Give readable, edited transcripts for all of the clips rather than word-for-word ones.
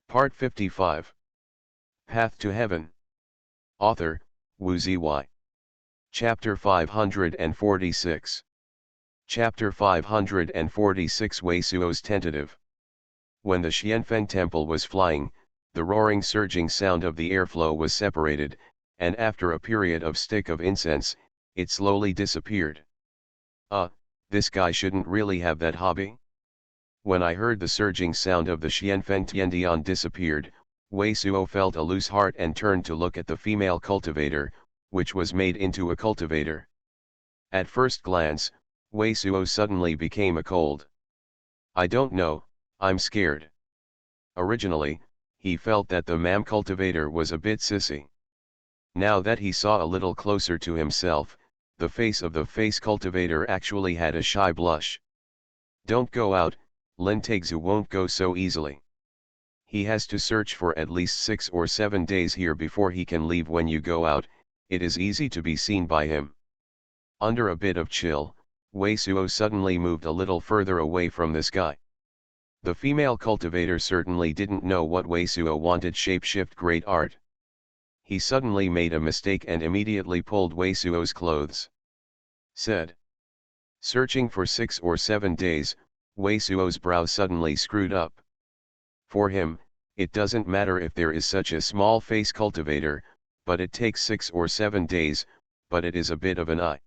Part 55. Path to Heaven. Author, Wu Ziyi. Chapter 546. Chapter 546 Wei Suo's Tentative. When the Xuanhuan temple was flying, the roaring surging sound of the airflow was separated, and after a period of stick of incense, it slowly disappeared. This guy shouldn't really have that hobby. When I heard the surging sound of the Xuanhuan Tiandian disappeared, Wei Suo felt a loose heart and turned to look at the female cultivator, which was made into a cultivator. At first glance, Wei Suo suddenly became a cold. I don't know, I'm scared. Originally, he felt that the ma'am cultivator was a bit sissy. Now that he saw a little closer to himself, the face of the face cultivator actually had a shy blush. Don't go out, Lin Taixu won't go so easily. He has to search for at least 6 or 7 days here before he can leave. When you go out, it is easy to be seen by him. Under a bit of chill, Wei Suo suddenly moved a little further away from this guy. The female cultivator certainly didn't know what Wei Suo wanted shapeshift great art. He suddenly made a mistake and immediately pulled Wei Suo's clothes. Said. Searching for 6 or 7 days, Wei Suo's brow suddenly screwed up. For him, it doesn't matter if there is such a small face cultivator, but it takes 6 or 7 days, but it is a bit of an eye.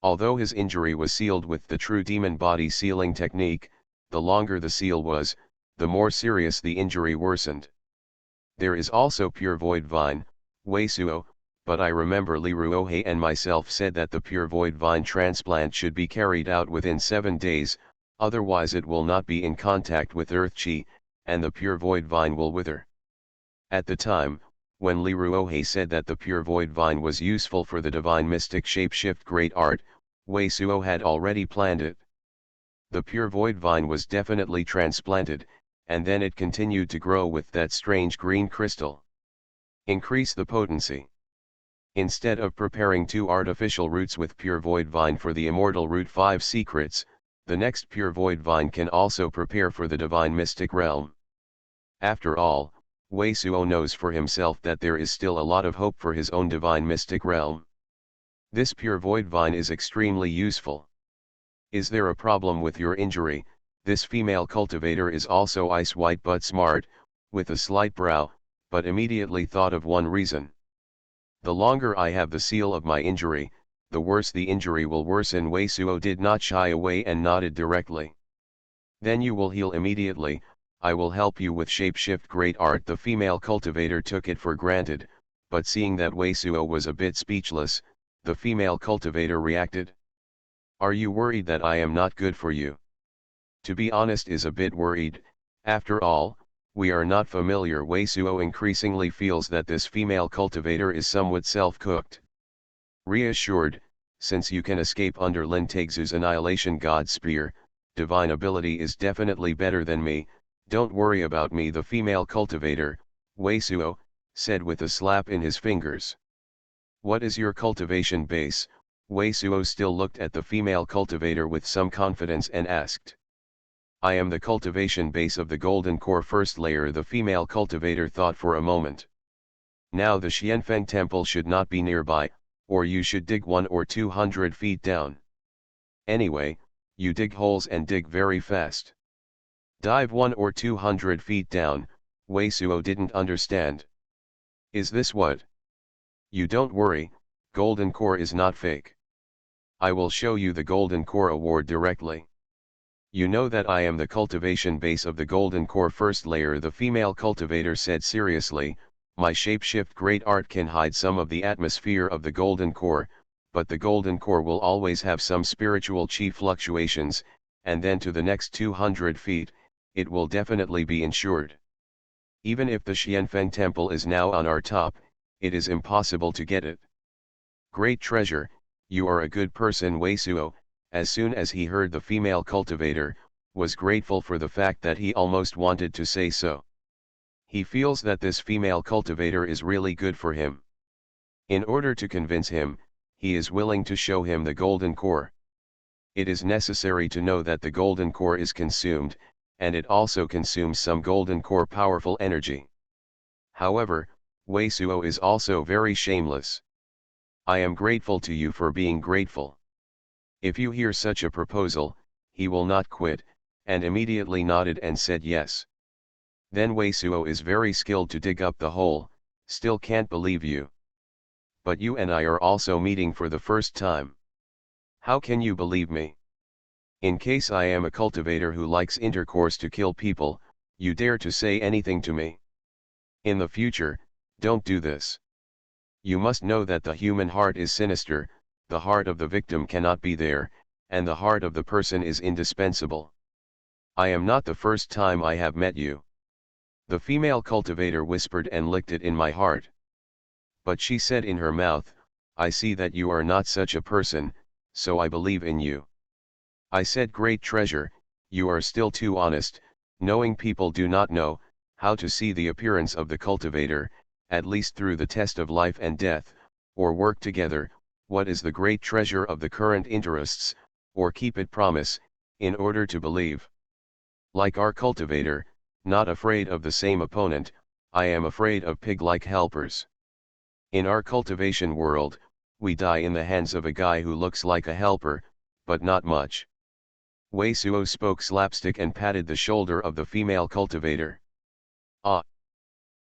Although his injury was sealed with the true demon body sealing technique, the longer the seal was, the more serious the injury worsened. There is also pure void vine, Wei Suo, but I remember Li Ruohe and myself said that the pure void vine transplant should be carried out within 7 days, otherwise it will not be in contact with earth chi, and the pure void vine will wither. At the time, when Li Ruohe said that the pure void vine was useful for the divine mystic shapeshift great art, Wei Suo had already planned it. The pure void vine was definitely transplanted, and then it continued to grow with that strange green crystal. Increase the potency. Instead of preparing 2 artificial roots with pure void vine for the immortal root 5 secrets, the next pure void vine can also prepare for the divine mystic realm. After all, Wei Suo knows for himself that there is still a lot of hope for his own divine mystic realm. This pure void vine is extremely useful. Is there a problem with your injury? This female cultivator is also ice white but smart, with a slight brow, but immediately thought of one reason. The longer I have the seal of my injury, the worse the injury will worsen. Wei Suo did not shy away and nodded directly. Then you will heal immediately, I will help you with shapeshift great art. The female cultivator took it for granted, but seeing that Wei Suo was a bit speechless, the female cultivator reacted. Are you worried that I am not good for you? To be honest, is a bit worried. After all, we are not familiar. Wei Suo increasingly feels that this female cultivator is somewhat self-cooked. Reassured, since you can escape under Lin Taixu's annihilation god spear, divine ability is definitely better than me, don't worry about me. The female cultivator, Wei Suo, said with a slap in his fingers. What is your cultivation base? Wei Suo still looked at the female cultivator with some confidence and asked. I am the cultivation base of the golden core first layer. The female cultivator thought for a moment. Now the Xuanhuan temple should not be nearby, or you should dig 100 or 200 feet down. Anyway, you dig holes and dig very fast. Dive 100 or 200 feet down, Wei Suo didn't understand. Is this what? You don't worry, golden core is not fake. I will show you the golden core award directly. You know that I am the cultivation base of the golden core first layer. The female cultivator said seriously, my shapeshift great art can hide some of the atmosphere of the golden core, but the golden core will always have some spiritual chi fluctuations, and then to the next 200 feet, it will definitely be insured. Even if the Xuanhuan temple is now on our top, it is impossible to get it. Great treasure, you are a good person. Wei Suo, as soon as he heard the female cultivator, was grateful for the fact that he almost wanted to say so. He feels that this female cultivator is really good for him. In order to convince him, he is willing to show him the golden core. It is necessary to know that the golden core is consumed, and it also consumes some golden core powerful energy. However, Wei Suo is also very shameless. I am grateful to you for being grateful. If you hear such a proposal, he will not quit, and immediately nodded and said yes. Then Wei Suo is very skilled to dig up the hole, still can't believe you. But you and I are also meeting for the first time. How can you believe me? In case I am a cultivator who likes intercourse to kill people, you dare to say anything to me? In the future, don't do this. You must know that the human heart is sinister, the heart of the victim cannot be there, and the heart of the person is indispensable. I am not the first time I have met you. The female cultivator whispered and licked it in my heart. But she said in her mouth, I see that you are not such a person, so I believe in you. I said, great treasure, you are still too honest, knowing people do not know how to see the appearance of the cultivator, at least through the test of life and death, or work together, what is the great treasure of the current interests, or keep it promise, in order to believe. Like our cultivator, not afraid of the same opponent, I am afraid of pig-like helpers. In our cultivation world, we die in the hands of a guy who looks like a helper, but not much. Wei Suo spoke slapstick and patted the shoulder of the female cultivator. Ah!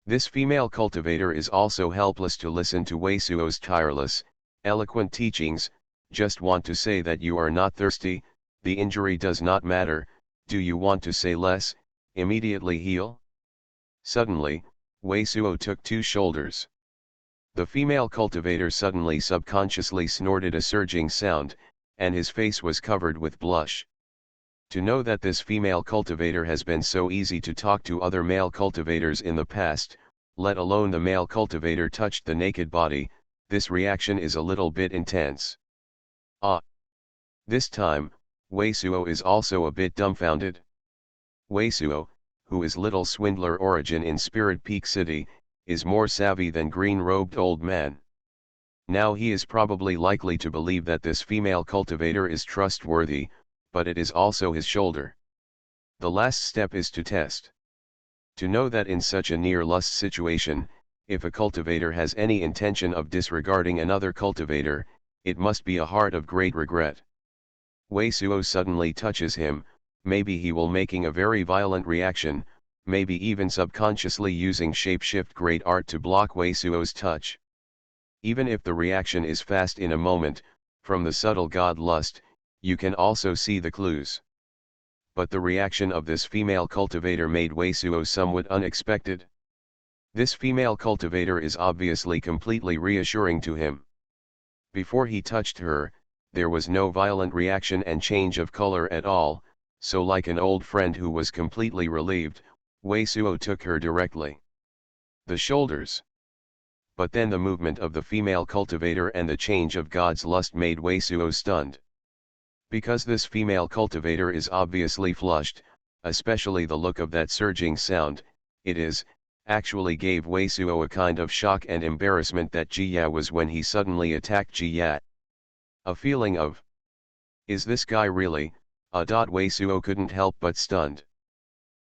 This female cultivator is also helpless to listen to Wei Suo's tireless, eloquent teachings, just want to say that you are not thirsty, the injury does not matter, do you want to say less, immediately heal? Suddenly, Wei Suo took two shoulders. The female cultivator suddenly subconsciously snorted a surging sound, and his face was covered with blush. To know that this female cultivator has been so easy to talk to other male cultivators in the past, let alone the male cultivator touched the naked body, this reaction is a little bit intense. Ah! This time, Wei Suo is also a bit dumbfounded. Wei Suo, who is little swindler origin in Spirit Peak City, is more savvy than green-robed old man. Now he is probably likely to believe that this female cultivator is trustworthy, but it is also his shoulder. The last step is to test. To know that in such a near-lust situation, if a cultivator has any intention of disregarding another cultivator, it must be a heart of great regret. Wei Suo suddenly touches him, maybe he will making a very violent reaction, maybe even subconsciously using shapeshift great art to block Wei Suo's touch. Even if the reaction is fast in a moment, from the subtle god lust, you can also see the clues. But the reaction of this female cultivator made Wei Suo somewhat unexpected. This female cultivator is obviously completely reassuring to him. Before he touched her, there was no violent reaction and change of color at all, so like an old friend who was completely relieved, Wei Suo took her directly. The shoulders. But then the movement of the female cultivator and the change of God's lust made Wei Suo stunned. Because this female cultivator is obviously flushed, especially the look of that surging sound, actually gave Wei Suo a kind of shock and embarrassment that Jiya was when he suddenly attacked Jiya. A feeling of, is this guy really, Wei Suo couldn't help but stunned.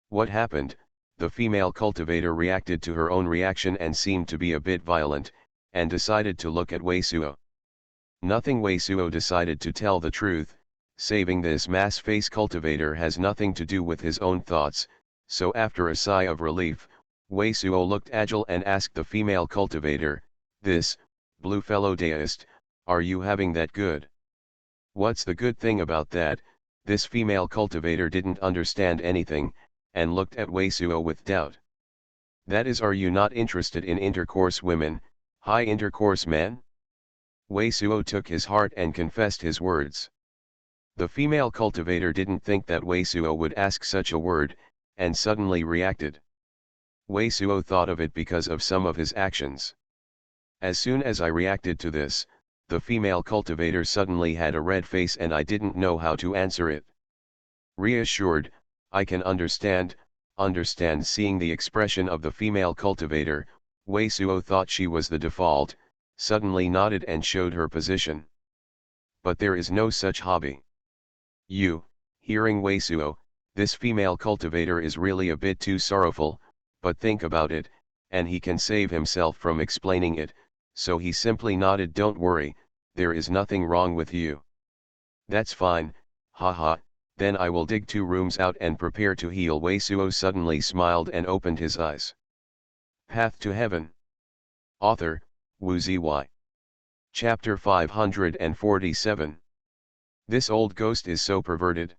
What happened? The female cultivator reacted to her own reaction and seemed to be a bit violent, and decided to look at Wei Suo. Nothing. Wei Suo decided to tell the truth, saving this mass face cultivator has nothing to do with his own thoughts, so after a sigh of relief, Wei Suo looked agile and asked the female cultivator, this, blue fellow deist, are you having that good? What's the good thing about that? This female cultivator didn't understand anything, and looked at Wei Suo with doubt. That is, are you not interested in intercourse women, high intercourse men? Wei Suo took his heart and confessed his words. The female cultivator didn't think that Wei Suo would ask such a word, and suddenly reacted. Wei Suo thought of it because of some of his actions. As soon as I reacted to this, the female cultivator suddenly had a red face and I didn't know how to answer it. Reassured, I can understand seeing the expression of the female cultivator, Wei Suo thought she was the default, suddenly nodded and showed her position. But there is no such hobby. You, hearing Wei Suo, This female cultivator is really a bit too sorrowful, but think about it, and he can save himself from explaining it, so he simply nodded. Don't worry, there is nothing wrong with you. That's fine, haha, then I will dig 2 rooms out and prepare to heal. Wei Suo suddenly smiled and opened his eyes. Path to Heaven. Author, Wu Ziyi. Chapter 547. This old ghost is so perverted.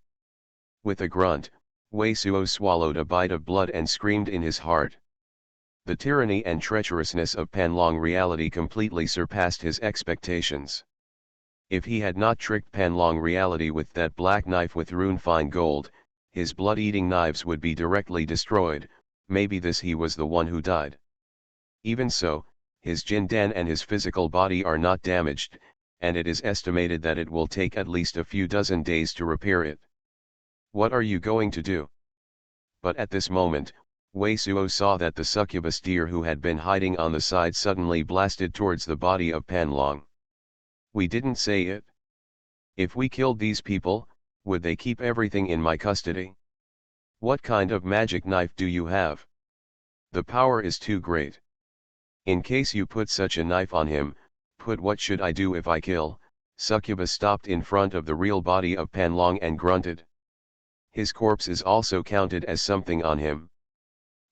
With a grunt, Wei Suo swallowed a bite of blood and screamed in his heart. The tyranny and treacherousness of Panlong reality completely surpassed his expectations. If he had not tricked Panlong reality with that black knife with rune fine gold, his blood-eating knives would be directly destroyed. Maybe he was the one who died. Even so, his Jindan and his physical body are not damaged, and it is estimated that it will take at least a few dozen days to repair it. What are you going to do? But at this moment, Wei Suo saw that the succubus deer who had been hiding on the side suddenly blasted towards the body of Panlong. We didn't say it. If we killed these people, would they keep everything in my custody? What kind of magic knife do you have? The power is too great. In case you put such a knife on him, what should I do if I kill? Succubus stopped in front of the real body of Panlong and grunted. His corpse is also counted as something on him.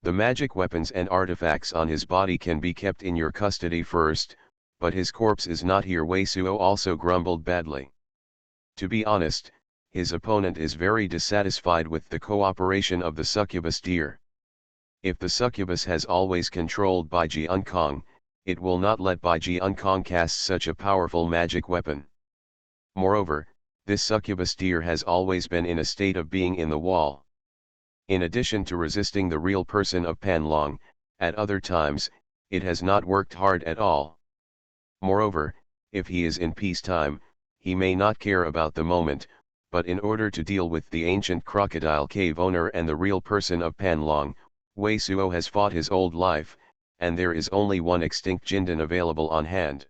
The magic weapons and artifacts on his body can be kept in your custody first, but his corpse is not here. Wei Suo also grumbled badly. To be honest, his opponent is very dissatisfied with the cooperation of the succubus deer. If the succubus has always controlled Bai Jiankong, it will not let Bai Jiankong cast such a powerful magic weapon. Moreover, this succubus deer has always been in a state of being in the wall. In addition to resisting the real person of Panlong, at other times, it has not worked hard at all. Moreover, if he is in peacetime, he may not care about the moment, but in order to deal with the ancient crocodile cave owner and the real person of Panlong, Wei Suo has fought his old life, and there is only one extinct Jindan available on hand.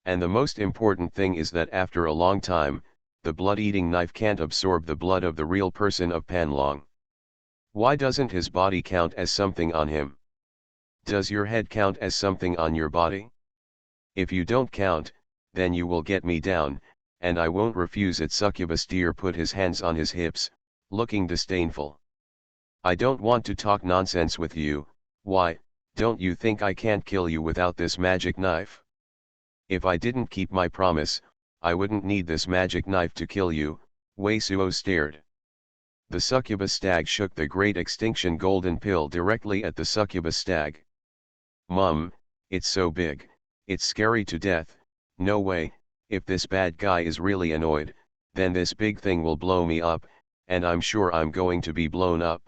And the most important thing is that after a long time, the blood-eating knife can't absorb the blood of the real person of Panlong. Why doesn't his body count as something on him? Does your head count as something on your body? If you don't count, then you will get me down, and I won't refuse it. Succubus deer put his hands on his hips, looking disdainful. I don't want to talk nonsense with you. Why, don't you think I can't kill you without this magic knife? If I didn't keep my promise, I wouldn't need this magic knife to kill you. Wei Suo stared. The succubus stag shook the great extinction golden pill directly at the succubus stag. Mum, it's so big, it's scary to death. No way, if this bad guy is really annoyed, then this big thing will blow me up, and I'm sure I'm going to be blown up.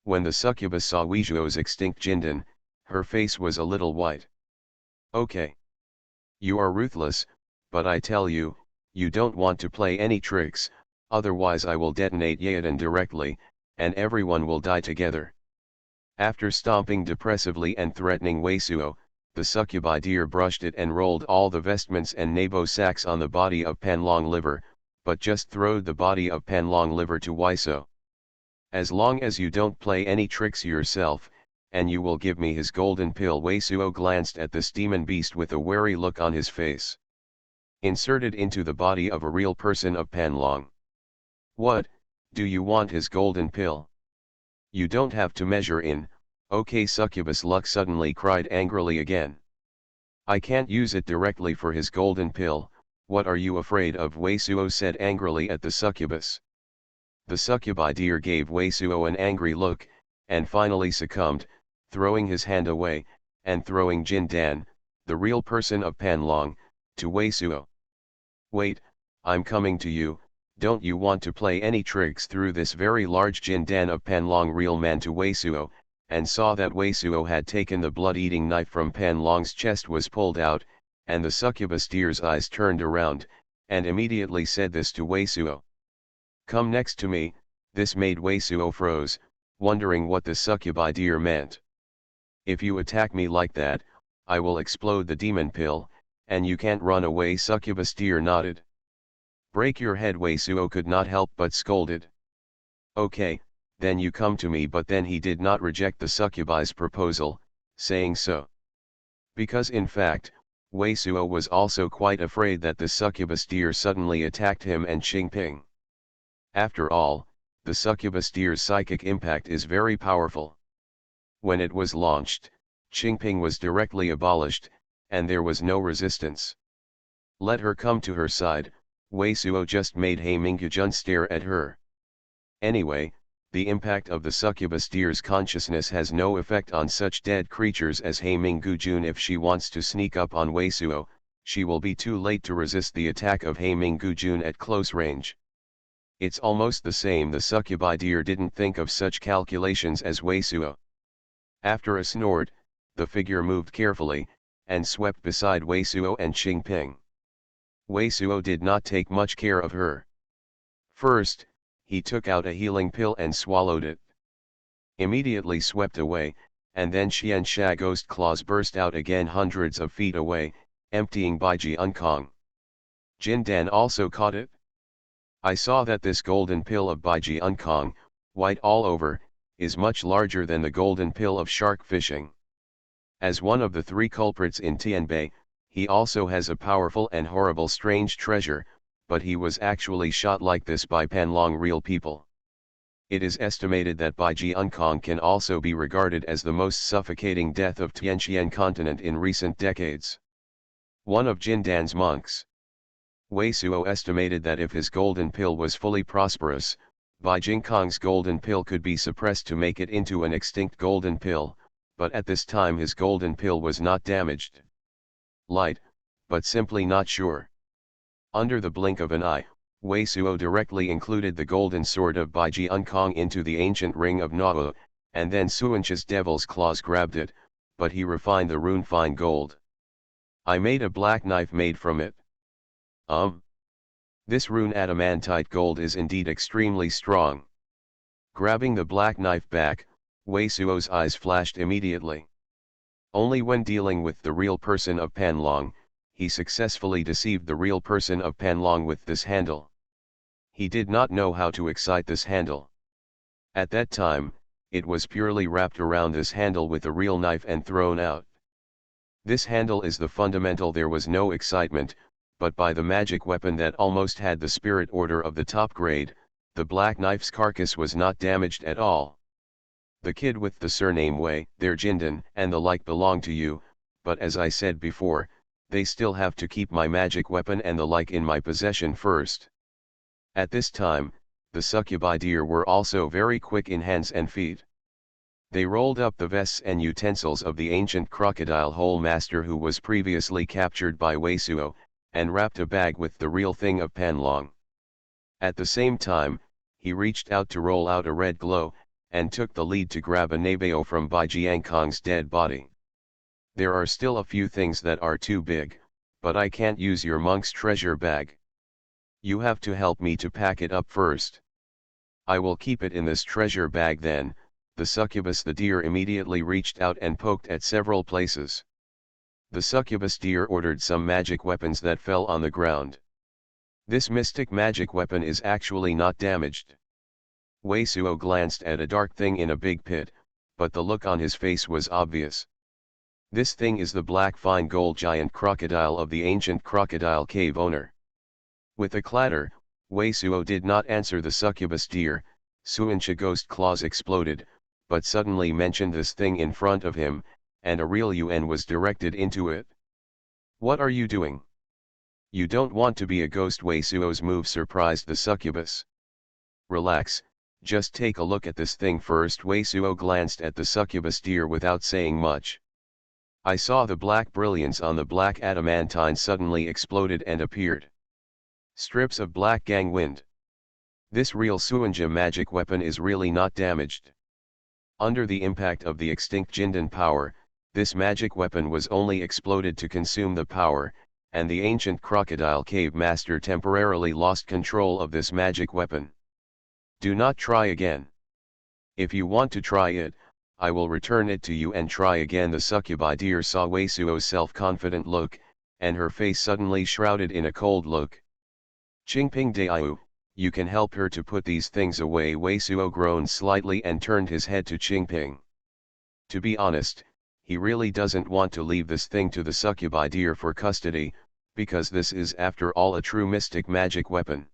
When the succubus saw Wei Suo's extinct Jindan, her face was a little white. Okay. You are ruthless, but I tell you, you don't want to play any tricks, otherwise I will detonate Yaodan directly, and everyone will die together. After stomping depressively and threatening Wei Suo, the succubi deer brushed it and rolled all the vestments and nabo sacks on the body of Panlong liver, but just throwed the body of Panlong liver to Wei Suo. As long as you don't play any tricks yourself, and you will give me his golden pill. Wei Suo glanced at this demon beast with a wary look on his face. Inserted into the body of a real person of Panlong. What, do you want his golden pill? You don't have to measure in. Okay. Succubus Luck suddenly cried angrily again. I can't use it directly for his golden pill. What are you afraid of? Wei Suo said angrily at the succubus. The succubi deer gave Wei Suo an angry look, and finally succumbed, throwing his hand away, and throwing Jindan, the real person of Panlong, to Wei Suo. Wait, I'm coming to you. Don't you want to play any tricks through this very large Jindan of Panlong? Real man to Wei Suo, and saw that Wei Suo had taken the blood-eating knife from Panlong's chest was pulled out, and the succubus deer's eyes turned around, and immediately said this to Wei Suo. Come next to me. This made Wei Suo froze, wondering what the succubi deer meant. If you attack me like that, I will explode the demon pill, and you can't run away. Succubus deer nodded. Break your head. Wei Suo could not help but scolded. Okay, then you come to me, but then he did not reject the succubi's proposal, saying so. Because in fact, Wei Suo was also quite afraid that the succubus deer suddenly attacked him and Qingping. After all, the succubus deer's psychic impact is very powerful. When it was launched, Qingping was directly abolished, and there was no resistance. Let her come to her side, Wei Suo just made He Mingjun stare at her. Anyway, the impact of the succubus deer's consciousness has no effect on such dead creatures as He Mingjun. If she wants to sneak up on Wei Suo, she will be too late to resist the attack of He Mingjun at close range. It's almost the same. The succubi deer didn't think of such calculations as Wei Suo. After a snort, the figure moved carefully, and swept beside Wei Suo and Qingping. Wei Suo did not take much care of her. First, he took out a healing pill and swallowed it. Immediately swept away, and then Xiansha ghost claws burst out again hundreds of feet away, emptying Baiji Unkong. Jindan also caught it. I saw that this golden pill of Baiji Unkong, white all over, is much larger than the golden pill of shark fishing. As one of the three culprits in Tianbei, he also has a powerful and horrible strange treasure, but he was actually shot like this by Panlong real people. It is estimated that Baiji Unkong can also be regarded as the most suffocating death of Tianxian continent in recent decades. One of Jindan's monks, Wei Suo, estimated that if his golden pill was fully prosperous, Baiji Unkong's golden pill could be suppressed to make it into an extinct golden pill, but at this time his golden pill was not damaged. Light, but simply not sure. Under the blink of an eye, Wei Suo directly included the golden sword of Baiji Unkong into the ancient ring of Nao, and then Suancha's devil's claws grabbed it, but he refined the rune fine gold. I made a black knife made from it. This rune adamantite gold is indeed extremely strong. Grabbing the black knife back, Wei Suo's eyes flashed immediately. Only when dealing with the real person of Panlong, he successfully deceived the real person of Panlong with this handle. He did not know how to excite this handle. At that time, it was purely wrapped around this handle with a real knife and thrown out. This handle is the fundamental. There was no excitement, but by the magic weapon that almost had the spirit order of the top grade, the black knife's carcass was not damaged at all. The kid with the surname Wei, their Jindan, and the like belong to you, but as I said before, they still have to keep my magic weapon and the like in my possession first. At this time, the succubi deer were also very quick in hands and feet. They rolled up the vests and utensils of the ancient crocodile hole master who was previously captured by Wei Suo, and wrapped a bag with the real thing of Panlong. At the same time, he reached out to roll out a red glow, and took the lead to grab a Nabeo from Baiji Unkong's dead body. There are still a few things that are too big, but I can't use your monk's treasure bag. You have to help me to pack it up first. I will keep it in this treasure bag then. The succubus the deer immediately reached out and poked at several places. The succubus deer ordered some magic weapons that fell on the ground. This mystic magic weapon is actually not damaged. Wei Suo glanced at a dark thing in a big pit, but the look on his face was obvious. This thing is the black fine gold giant crocodile of the ancient crocodile cave owner. With a clatter, Wei Suo did not answer the succubus deer. Suancha ghost claws exploded, but suddenly mentioned this thing in front of him, and a real UN was directed into it. What are you doing? You don't want to be a ghost. Wei Suo's move surprised the succubus. Relax, just take a look at this thing first. Wei Suo glanced at the succubus deer without saying much. I saw the black brilliance on the black adamantine suddenly exploded and appeared. Strips of black gang wind. This real Suanja magic weapon is really not damaged. Under the impact of the extinct Jindan power, this magic weapon was only exploded to consume the power, and the ancient crocodile cave master temporarily lost control of this magic weapon. Do not try again. If you want to try it, I will return it to you and try again. The succubi deer saw Wei Suo's self-confident look, and her face suddenly shrouded in a cold look. Qingping Daiyu, You can help her to put these things away. Wei Suo groaned slightly and turned his head to Qingping. To be honest, he really doesn't want to leave this thing to the succubi deer for custody, because this is after all a true mystic magic weapon.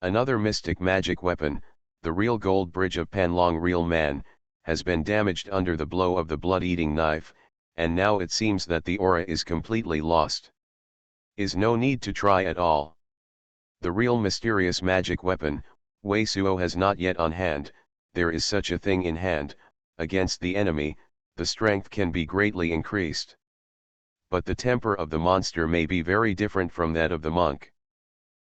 Another mystic magic weapon, the real gold bridge of Panlong Real Man, has been damaged under the blow of the blood-eating knife, and now it seems that the aura is completely lost. Is no need to try at all. The real mysterious magic weapon, Wei Suo has not yet on hand. There is such a thing in hand. Against the enemy, the strength can be greatly increased. But the temper of the monster may be very different from that of the monk.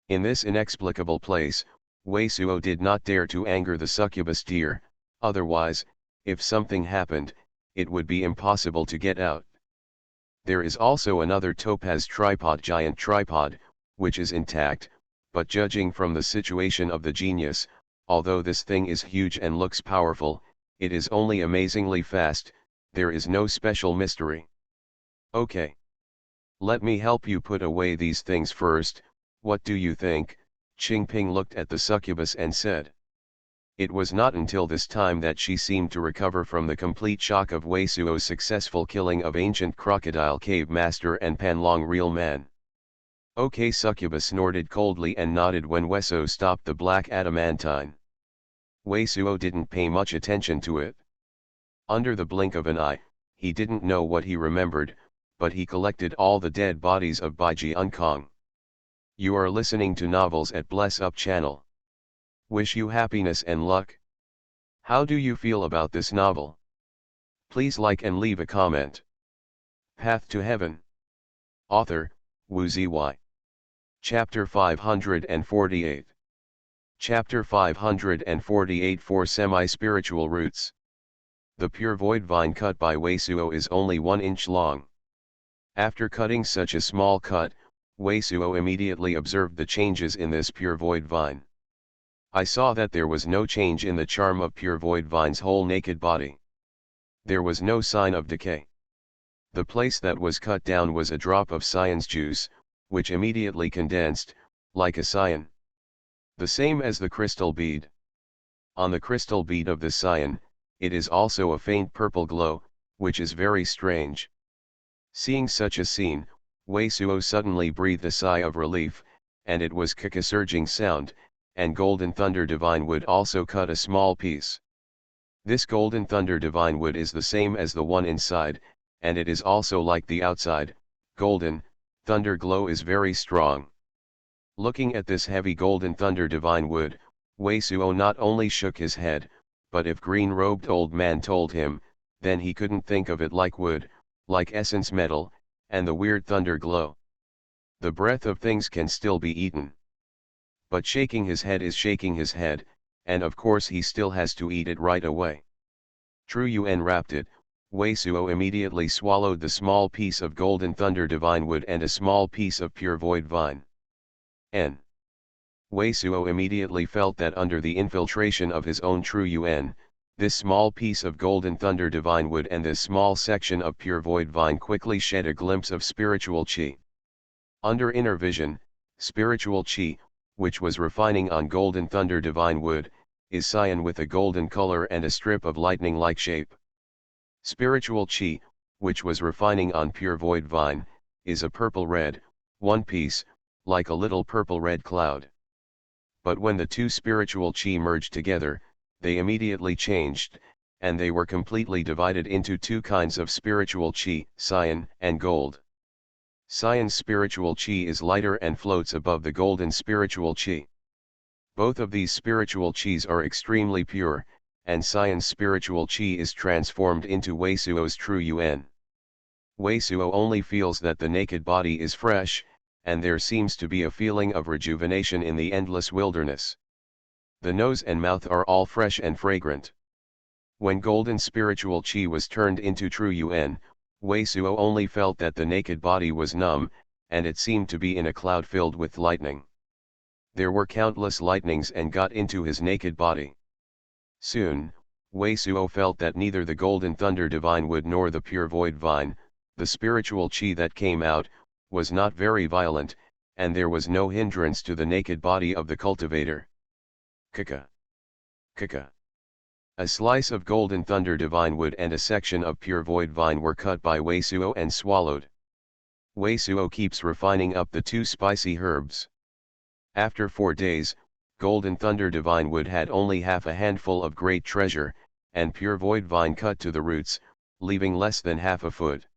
In this inexplicable place, Wei Suo did not dare to anger the succubus deer, otherwise, if something happened, it would be impossible to get out. There is also another topaz tripod, giant tripod, which is intact, but judging from the situation of the genius, although this thing is huge and looks powerful, it is only amazingly fast. There is no special mystery. Okay. Let me help you put away these things first. What do you think? Qingping looked at the succubus and said. It was not until this time that she seemed to recover from the complete shock of Wei Suo's successful killing of ancient crocodile cave master and Panlong Real Man. Okay, succubus snorted coldly and nodded when Weso stopped the black adamantine. Wei Suo didn't pay much attention to it. Under the blink of an eye, he didn't know what he remembered, but he collected all the dead bodies of Baiji Unkong. You are listening to Novels at Bless Up channel. Wish you happiness and luck. How do you feel about this novel? Please like and leave a comment. Path to Heaven. Author, Wu Zy. Chapter 548. Chapter 548 for Semi-Spiritual Roots. The pure void vine cut by Wei Suo is only 1 inch long. After cutting such a small cut, Wei Suo immediately observed the changes in this pure void vine. I saw that there was no change in the charm of pure void vine's whole naked body. There was no sign of decay. The place that was cut down was a drop of cyan's juice, which immediately condensed, like a cyan. The same as the crystal bead. On the crystal bead of the cyan, it is also a faint purple glow, which is very strange. Seeing such a scene, Wei Suo suddenly breathed a sigh of relief, and it was a surging sound, and golden thunder divine wood also cut a small piece. This golden thunder divine wood is the same as the one inside, and it is also like the outside. Golden thunder glow is very strong. Looking at this heavy golden thunder divine wood, Wei Suo not only shook his head, but if green-robed old man told him, then he couldn't think of it like wood, like essence metal, and the weird thunder glow. The breath of things can still be eaten. But shaking his head is shaking his head, and of course he still has to eat it right away. True Yuan wrapped it. Wei Suo immediately swallowed the small piece of golden thunder divine wood and a small piece of pure void vine. Wei Suo immediately felt that under the infiltration of his own true Yuan, this small piece of golden thunder divine wood and this small section of pure void vine quickly shed a glimpse of spiritual qi. Under inner vision, spiritual qi, which was refining on golden thunder divine wood, is cyan with a golden color and a strip of lightning-like shape. Spiritual qi, which was refining on pure void vine, is a purple-red, one piece, like a little purple-red cloud. But when the two spiritual qi merged together, they immediately changed, and they were completely divided into two kinds of spiritual qi, cyan and gold. Cyan's spiritual qi is lighter and floats above the golden spiritual qi. Both of these spiritual qis are extremely pure, and cyan's spiritual qi is transformed into Wei Suo's true Yuan. Wei Suo only feels that the naked body is fresh, and there seems to be a feeling of rejuvenation in the endless wilderness. The nose and mouth are all fresh and fragrant. When golden spiritual qi was turned into true Yuan, Wei Suo only felt that the naked body was numb, and it seemed to be in a cloud filled with lightning. There were countless lightnings and got into his naked body. Soon, Wei Suo felt that neither the golden thunder divine wood nor the pure void vine, the spiritual qi that came out, was not very violent, and there was no hindrance to the naked body of the cultivator. Kaka. Kaka. A slice of golden thunder divine wood and a section of pure void vine were cut by Wei Suo and swallowed. Wei Suo keeps refining up the two spicy herbs. After 4 days, golden thunder divine wood had only half a handful of great treasure, and pure void vine cut to the roots, leaving less than half a foot.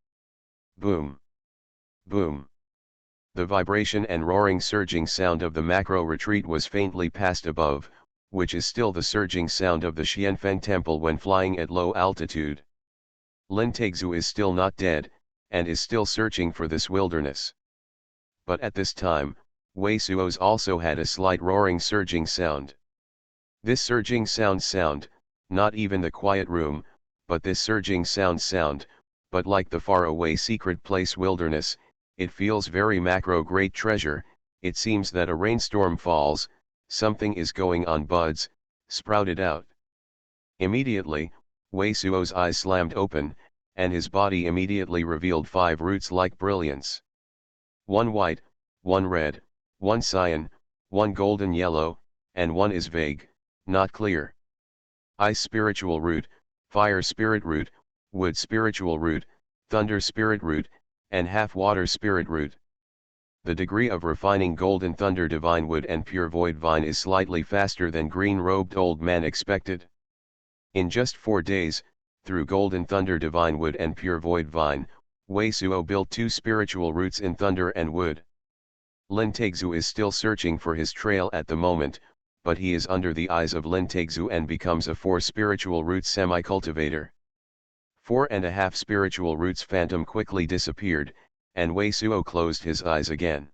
Boom! Boom! The vibration and roaring surging sound of the macro retreat was faintly passed above, which is still the surging sound of the Xuanhuan temple when flying at low altitude. Lin Teixu is still not dead, and is still searching for this wilderness. But at this time, Wei Suo's also had a slight roaring surging sound. This surging sound, not even the quiet room, but this surging sound, but like the faraway secret place wilderness, it feels very macro great treasure. It seems that a rainstorm falls, something is going on, buds sprouted out. Immediately, Wei Suo's eyes slammed open, and his body immediately revealed 5 roots like brilliance. 1 white, 1 red, 1 cyan, 1 golden yellow, and 1 is vague, not clear. Ice spiritual root, fire spirit root, wood spiritual root, thunder spirit root, and half water spirit root. The degree of refining golden thunder divine wood and pure void vine is slightly faster than green-robed old man expected. In just 4 days, through golden thunder divine wood and pure void vine, Wei Suo built 2 spiritual roots in thunder and wood. Lin Teixu is still searching for his trail at the moment, but he is under the eyes of Lin Teixu and becomes a 4 spiritual roots semi-cultivator. 4.5 spiritual roots phantom quickly disappeared, and Wei Suo closed his eyes again.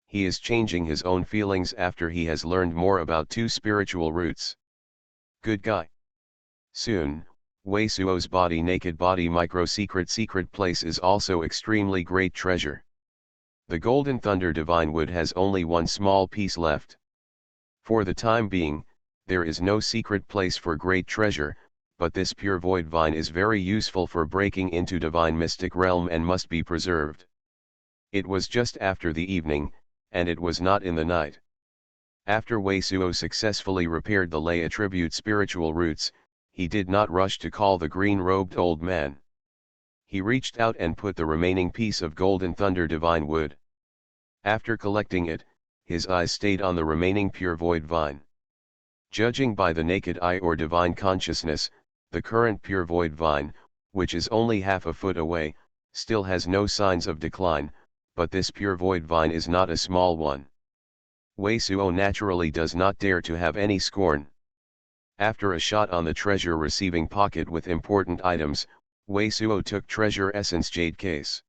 He is changing his own feelings after he has learned more about 2 spiritual roots. Good guy. Soon, Wei Suo's naked body micro secret place is also extremely great treasure. The golden thunder divine wood has only 1 small piece left. For the time being, there is no secret place for great treasure, but this pure void vine is very useful for breaking into divine mystic realm and must be preserved. It was just after the evening, and it was not in the night. After Wei Suo successfully repaired the lay attribute spiritual roots, he did not rush to call the green-robed old man. He reached out and put the remaining piece of golden thunder divine wood. After collecting it, his eyes stayed on the remaining pure void vine. Judging by the naked eye or divine consciousness, the current pure void vine, which is only half a foot away, still has no signs of decline, but this pure void vine is not a small one. Wei Suo naturally does not dare to have any scorn. After a shot on the treasure receiving pocket with important items, Wei Suo took treasure essence jade case.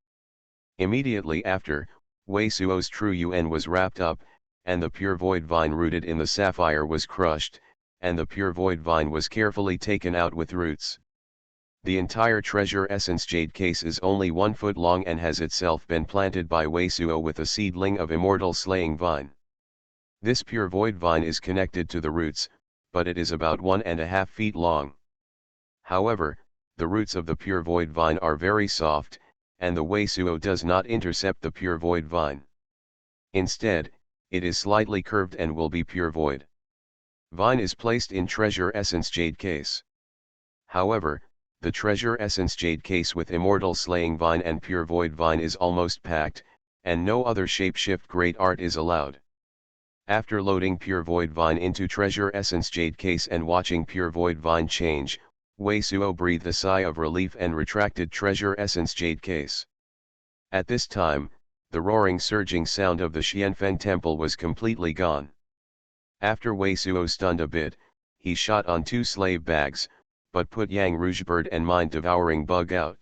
Immediately after, Wei Suo's true yuan was wrapped up, and the pure void vine rooted in the sapphire was crushed, and the pure void vine was carefully taken out with roots. The entire treasure essence jade case is only 1 foot long and has itself been planted by Wei Suo with a seedling of immortal slaying vine. This pure void vine is connected to the roots, but it is about 1.5 feet long. However, the roots of the pure void vine are very soft, and the Wei Suo does not intercept the pure void vine. Instead, it is slightly curved and will be pure void. Vine is placed in treasure essence jade case. However, the treasure essence jade case with immortal slaying vine and pure void vine is almost packed, and no other shapeshift great art is allowed. After loading pure void vine into treasure essence jade case and watching pure void vine change, Wei Suo breathed a sigh of relief and retracted treasure essence jade case. At this time, the roaring surging sound of the Xuanhuan temple was completely gone. After Wei Suo stunned a bit, he shot on 2 slave bags, but put Yang Rougebird and mind-devouring bug out.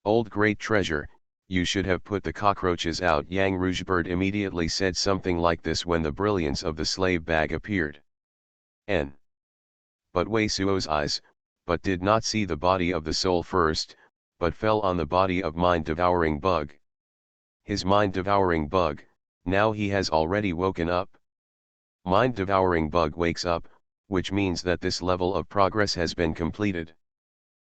Old great treasure, you should have put the cockroaches out. Yang Rougebird immediately said something like this when the brilliance of the slave bag appeared. But Wei Suo's eyes, but did not see the body of the soul first, but fell on the body of mind-devouring bug. His mind-devouring bug, now he has already woken up. Mind-devouring bug wakes up, which means that this level of progress has been completed.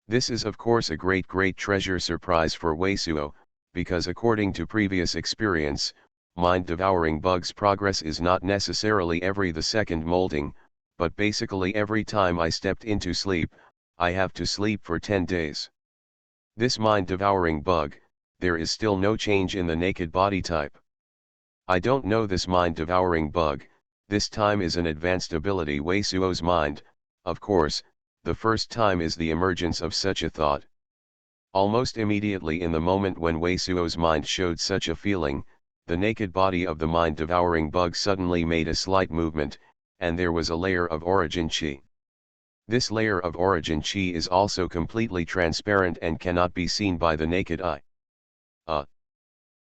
This is of course a great treasure surprise for Wei Suo, because according to previous experience, mind-devouring bug's progress is not necessarily every the second molting, but basically every time I stepped into sleep, I have to sleep for 10 days. This mind-devouring bug, there is still no change in the naked body type. I don't know this mind-devouring bug, this time is an advanced ability Wei Suo's mind, of course, the first time is the emergence of such a thought. Almost immediately in the moment when Wei Suo's mind showed such a feeling, the naked body of the mind-devouring bug suddenly made a slight movement, and there was a layer of origin qi. This layer of origin qi is also completely transparent and cannot be seen by the naked eye.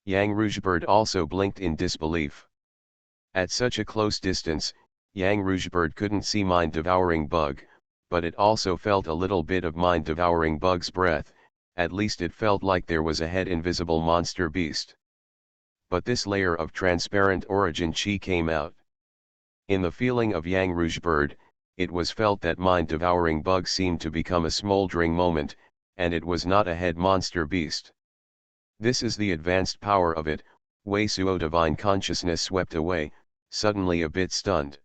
Yang Rougebird also blinked in disbelief. At such a close distance, Yang Rougebird couldn't see mind-devouring bug, but it also felt a little bit of mind-devouring bug's breath, at least it felt like there was a head invisible monster beast. But this layer of transparent origin qi came out. In the feeling of Yang Rougebird, it was felt that mind-devouring bug seemed to become a smoldering moment, and it was not a head monster beast. This is the advanced power of it. Wei Suo divine consciousness swept away, suddenly a bit stunned.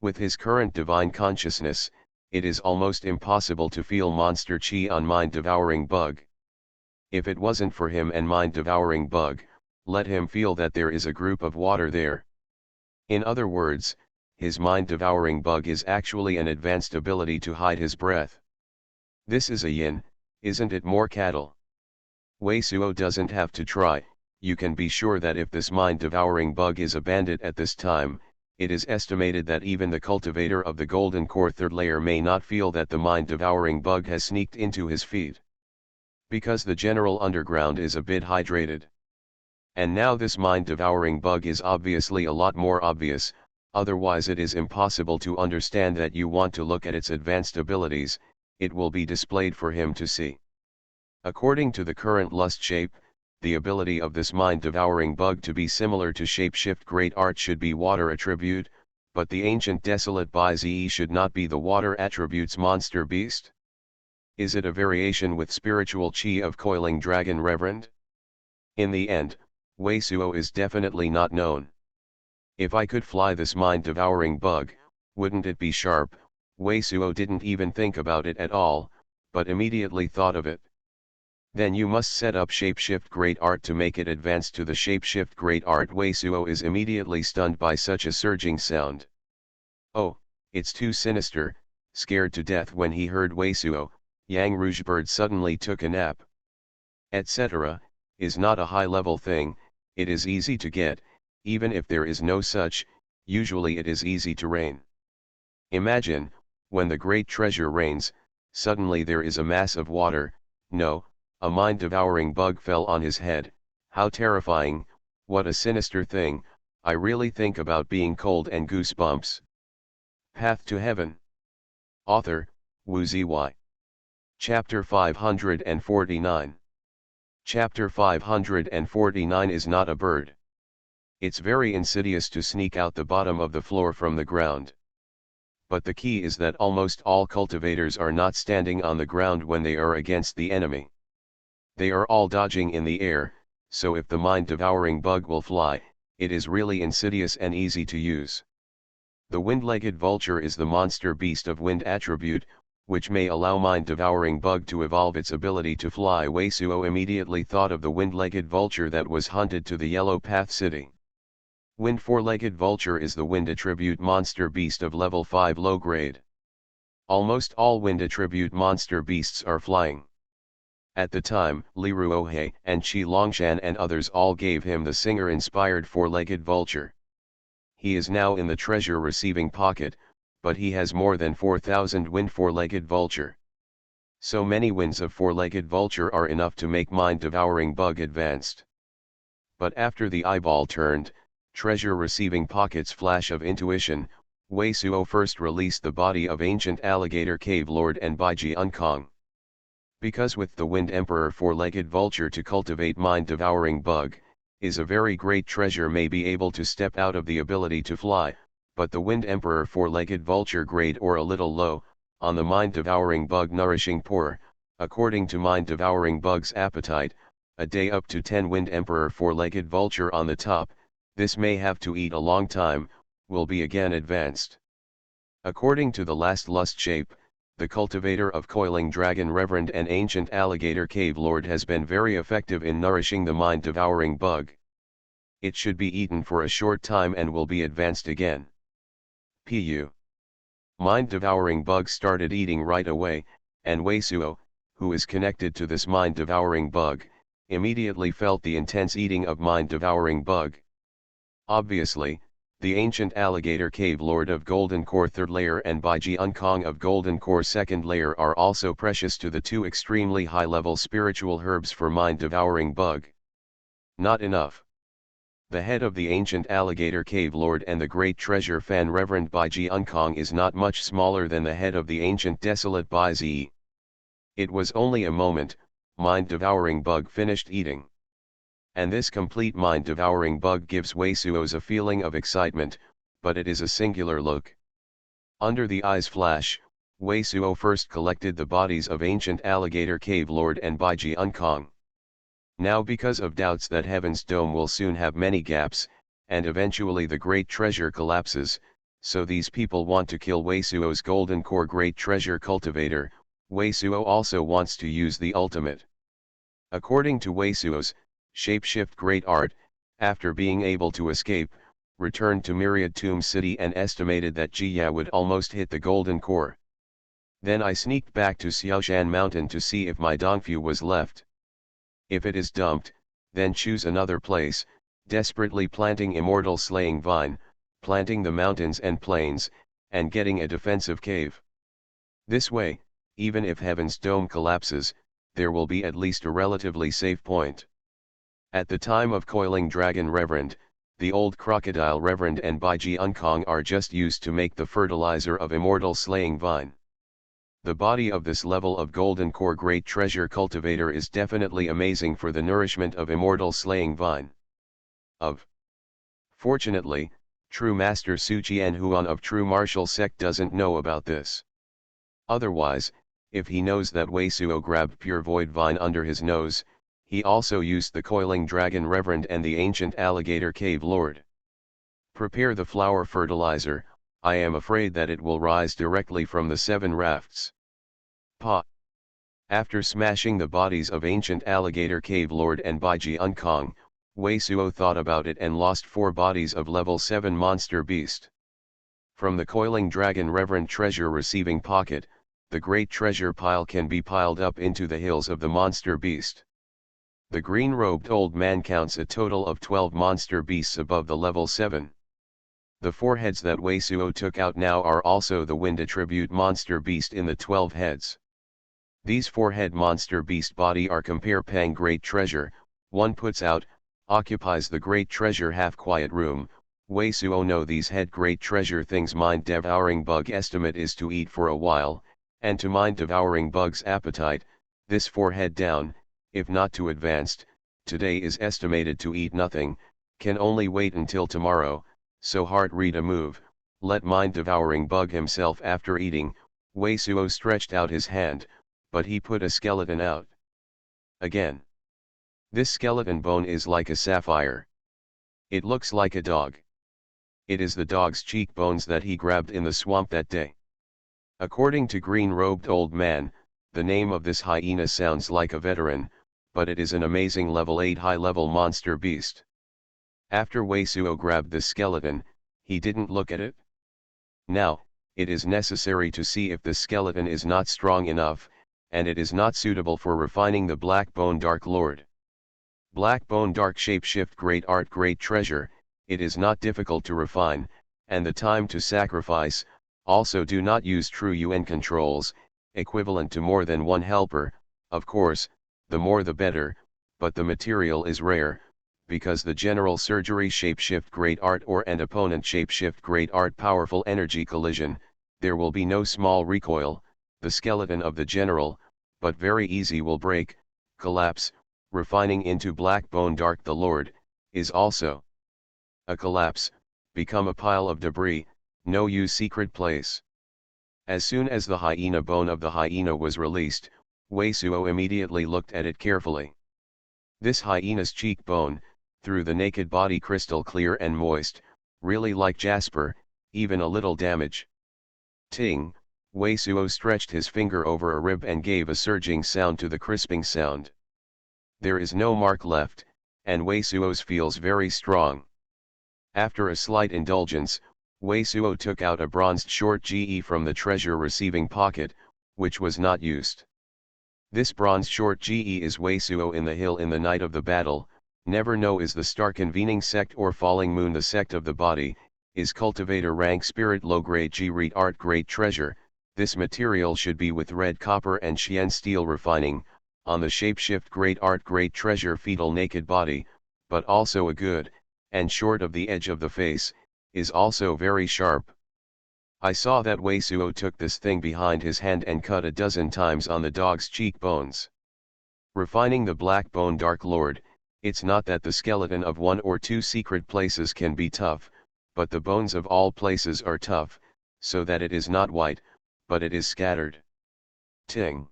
With his current divine consciousness, it is almost impossible to feel monster qi on mind-devouring bug. If it wasn't for him and mind-devouring bug, let him feel that there is a group of water there. In other words, his mind-devouring bug is actually an advanced ability to hide his breath. This is a yin, isn't it more cattle? Wei Suo doesn't have to try, you can be sure that if this mind-devouring bug is a bandit at this time, it is estimated that even the cultivator of the golden core third layer may not feel that the mind-devouring bug has sneaked into his feet. Because the general underground is a bit hydrated. And now this mind-devouring bug is obviously a lot more obvious, otherwise it is impossible to understand that you want to look at its advanced abilities, it will be displayed for him to see. According to the current lust shape, the ability of this mind-devouring bug to be similar to shapeshift great art should be water attribute, but the ancient desolate by Ze should not be the water attributes monster beast? Is it a variation with spiritual qi of coiling dragon reverend? In the end, Wei Suo is definitely not known. If I could fly this mind-devouring bug, wouldn't it be sharp? Wei Suo didn't even think about it at all, but immediately thought of it. Then you must set up shapeshift great art to make it advance to the shapeshift great art. Wei Suo is immediately stunned by such a surging sound. Oh, it's too sinister. Scared to death when he heard Wei Suo, Yang Rougebird suddenly took a nap. Etc. is not a high-level thing, it is easy to get, even if there is no such, usually it is easy to rain. Imagine, when the great treasure rains, suddenly there is a mass of water, no, a mind-devouring bug fell on his head, how terrifying, what a sinister thing, I really think about being cold and goosebumps. Path to Heaven. Author, Wu Ziyi. Chapter 549. Chapter 549 is not a bird. It's very insidious to sneak out the bottom of the floor from the ground. But the key is that almost all cultivators are not standing on the ground when they are against the enemy. They are all dodging in the air, so if the mind-devouring bug will fly, it is really insidious and easy to use. The wind-legged vulture is the monster beast of wind attribute, which may allow mind-devouring bug to evolve its ability to fly. Wei Suo immediately thought of the wind-legged vulture that was hunted to the Yellow Path City. Wind four-legged vulture is the wind attribute monster beast of level 5 low grade. Almost all wind attribute monster beasts are flying. At the time, Li Ruohe and Qi Longshan and others all gave him the singer-inspired four-legged vulture. He is now in the treasure-receiving pocket, but he has more than 4,000 wind four-legged vulture. So many winds of four-legged vulture are enough to make mind-devouring bug advanced. But after the eyeball turned, treasure-receiving pocket's flash of intuition, Wei Suo first released the body of ancient alligator cave lord and Baiji Unkong. Because with the Wind Emperor four-legged vulture to cultivate mind-devouring bug, is a very great treasure may be able to step out of the ability to fly, but the Wind Emperor four-legged vulture grade or a little low, on the mind-devouring bug nourishing poor, according to mind-devouring bug's appetite, a day up to 10 Wind Emperor four-legged vulture on the top, This may have to eat a long time, will be again advanced. According to the last lust shape, the cultivator of coiling dragon reverend and ancient alligator cave lord has been very effective in nourishing the mind-devouring bug. It should be eaten for a short time and will be advanced again. Pu. Mind-devouring bug started eating right away, and Weisuo, who is connected to this mind-devouring bug, immediately felt the intense eating of mind-devouring bug. Obviously, the ancient alligator cave lord of Golden Core 3rd layer and Bai Jiankong of Golden Core 2nd layer are also precious to the two extremely high-level spiritual herbs for mind-devouring bug. Not enough. The head of the ancient alligator cave lord and the great treasure fan Reverend Bai Jiankong is not much smaller than the head of the ancient desolate Bai Zi. It was only a moment, mind-devouring bug finished eating. And this complete mind-devouring bug gives Weisuo's a feeling of excitement, but it is a singular look. Under the eyes flash, Weisuo first collected the bodies of ancient alligator cave lord and Bai Jiankong. Now because of doubts that Heaven's Dome will soon have many gaps, and eventually the great treasure collapses, so these people want to kill Weisuo's Golden Core great treasure cultivator. Weisuo also wants to use the ultimate. According to Weisuo's shapeshift great art, after being able to escape, returned to Myriad Tomb City and estimated that Jiya would almost hit the Golden Core. Then I sneaked back to Xiaoshan Mountain to see if my Dongfu was left. If it is dumped, then choose another place, desperately planting immortal slaying vine, planting the mountains and plains, and getting a defensive cave. This way, even if Heaven's Dome collapses, there will be at least a relatively safe point. At the time of coiling Dragon Reverend, the old Crocodile Reverend and Bai Jiankong are just used to make the fertilizer of immortal slaying vine. The body of this level of Golden Core Great Treasure Cultivator is definitely amazing for the nourishment of immortal slaying vine. Fortunately, true Master Xuanhuan of True Martial Sect doesn't know about this. Otherwise, if he knows that Weisuo grabbed pure void vine under his nose, he also used the coiling dragon reverend and the ancient alligator cave lord. Prepare the flower fertilizer. I am afraid that it will rise directly from the 7 rafts. After smashing the bodies of ancient alligator cave lord and Bai Jiankong, Weisuo thought about it and lost 4 bodies of level 7 monster beast. From the coiling dragon reverend treasure receiving pocket, the great treasure pile can be piled up into the hills of the monster beast. The green-robed old man counts a total of 12 monster beasts above the level 7. The 4 heads that Weisuo took out now are also the wind attribute monster beast in the 12 heads. These 4-head monster beast body are compare pang great treasure, one puts out, occupies the great treasure half-quiet room. Weisuo know these head great treasure things mind-devouring bug estimate is to eat for a while, and to mind-devouring bug's appetite, this 4-head down, if not too advanced, today is estimated to eat nothing, can only wait until tomorrow, so heart read a move, let mind-devouring bug himself after eating. Weisuo stretched out his hand, but he put a skeleton out. Again. This skeleton bone is like a sapphire. It looks like a dog. It is the dog's cheekbones that he grabbed in the swamp that day. According to green-robed old man, the name of this hyena sounds like a veteran, but it is an amazing level 8 high-level monster beast. After Weisuo grabbed the skeleton, he didn't look at it. Now, it is necessary to see if the skeleton is not strong enough, and it is not suitable for refining the Black Bone Dark Lord. Black Bone Dark Shapeshift Great Art Great Treasure, it is not difficult to refine, and the time to sacrifice. Also do not use true UN controls, equivalent to more than 1 helper, of course, the more the better, but the material is rare, because the general surgery shapeshift great art or and opponent shapeshift great art powerful energy collision, there will be no small recoil, the skeleton of the general, but very easy will break, collapse, refining into Black Bone Dark the Lord, is also a collapse, become a pile of debris, no use secret place. As soon as the hyena bone of the hyena was released, Weisuo immediately looked at it carefully. This hyena's cheekbone, through the naked body crystal clear and moist, really like jasper, even a little damage. Ting, Wei Suo stretched his finger over a rib and gave a surging sound to the crisping sound. There is no mark left, and Wei Suo's feels very strong. After a slight indulgence, Wei Suo took out a bronzed short ge from the treasure receiving pocket, which was not used. This bronze short ge is Wei Suo in the hill in the night of the battle. Never know is the star convening sect or falling moon the sect of the body, is cultivator rank spirit low grade G read art great treasure. This material should be with red copper and Xian steel refining, on the shapeshift great art great treasure fetal naked body, but also a good, and short of the edge of the face, is also very sharp. I saw that Wei Suo took this thing behind his hand and cut a dozen times on the dog's cheekbones. Refining the black bone dark lord, it's not that the skeleton of one or two secret places can be tough, but the bones of all places are tough, so that it is not white, but it is scattered. Ting.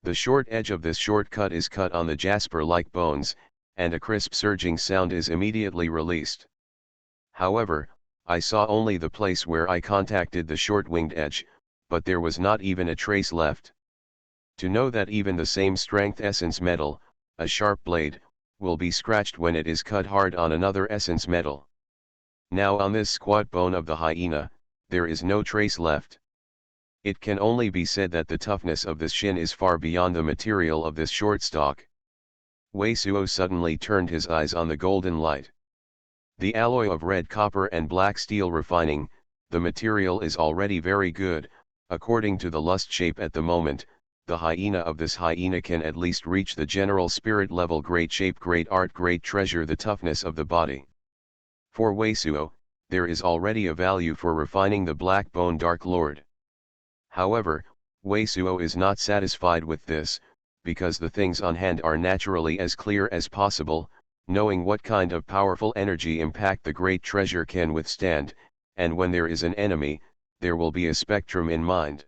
The short edge of this short cut is cut on the jasper-like bones, and a crisp surging sound is immediately released. However, I saw only the place where I contacted the short-winged edge, but there was not even a trace left. To know that even the same strength essence metal, a sharp blade, will be scratched when it is cut hard on another essence metal. Now on this squat bone of the hyena, there is no trace left. It can only be said that the toughness of this shin is far beyond the material of this short stalk. Wei Suo suddenly turned his eyes on the golden light. The alloy of red copper and black steel refining, the material is already very good. According to the lust shape at the moment, the hyena of this hyena can at least reach the general spirit level great shape great art great treasure the toughness of the body. For Wei Suo, there is already a value for refining the black bone dark lord. However, Wei Suo is not satisfied with this, because the things on hand are naturally as clear as possible, knowing what kind of powerful energy impact the great treasure can withstand, and when there is an enemy, there will be a spectrum in mind.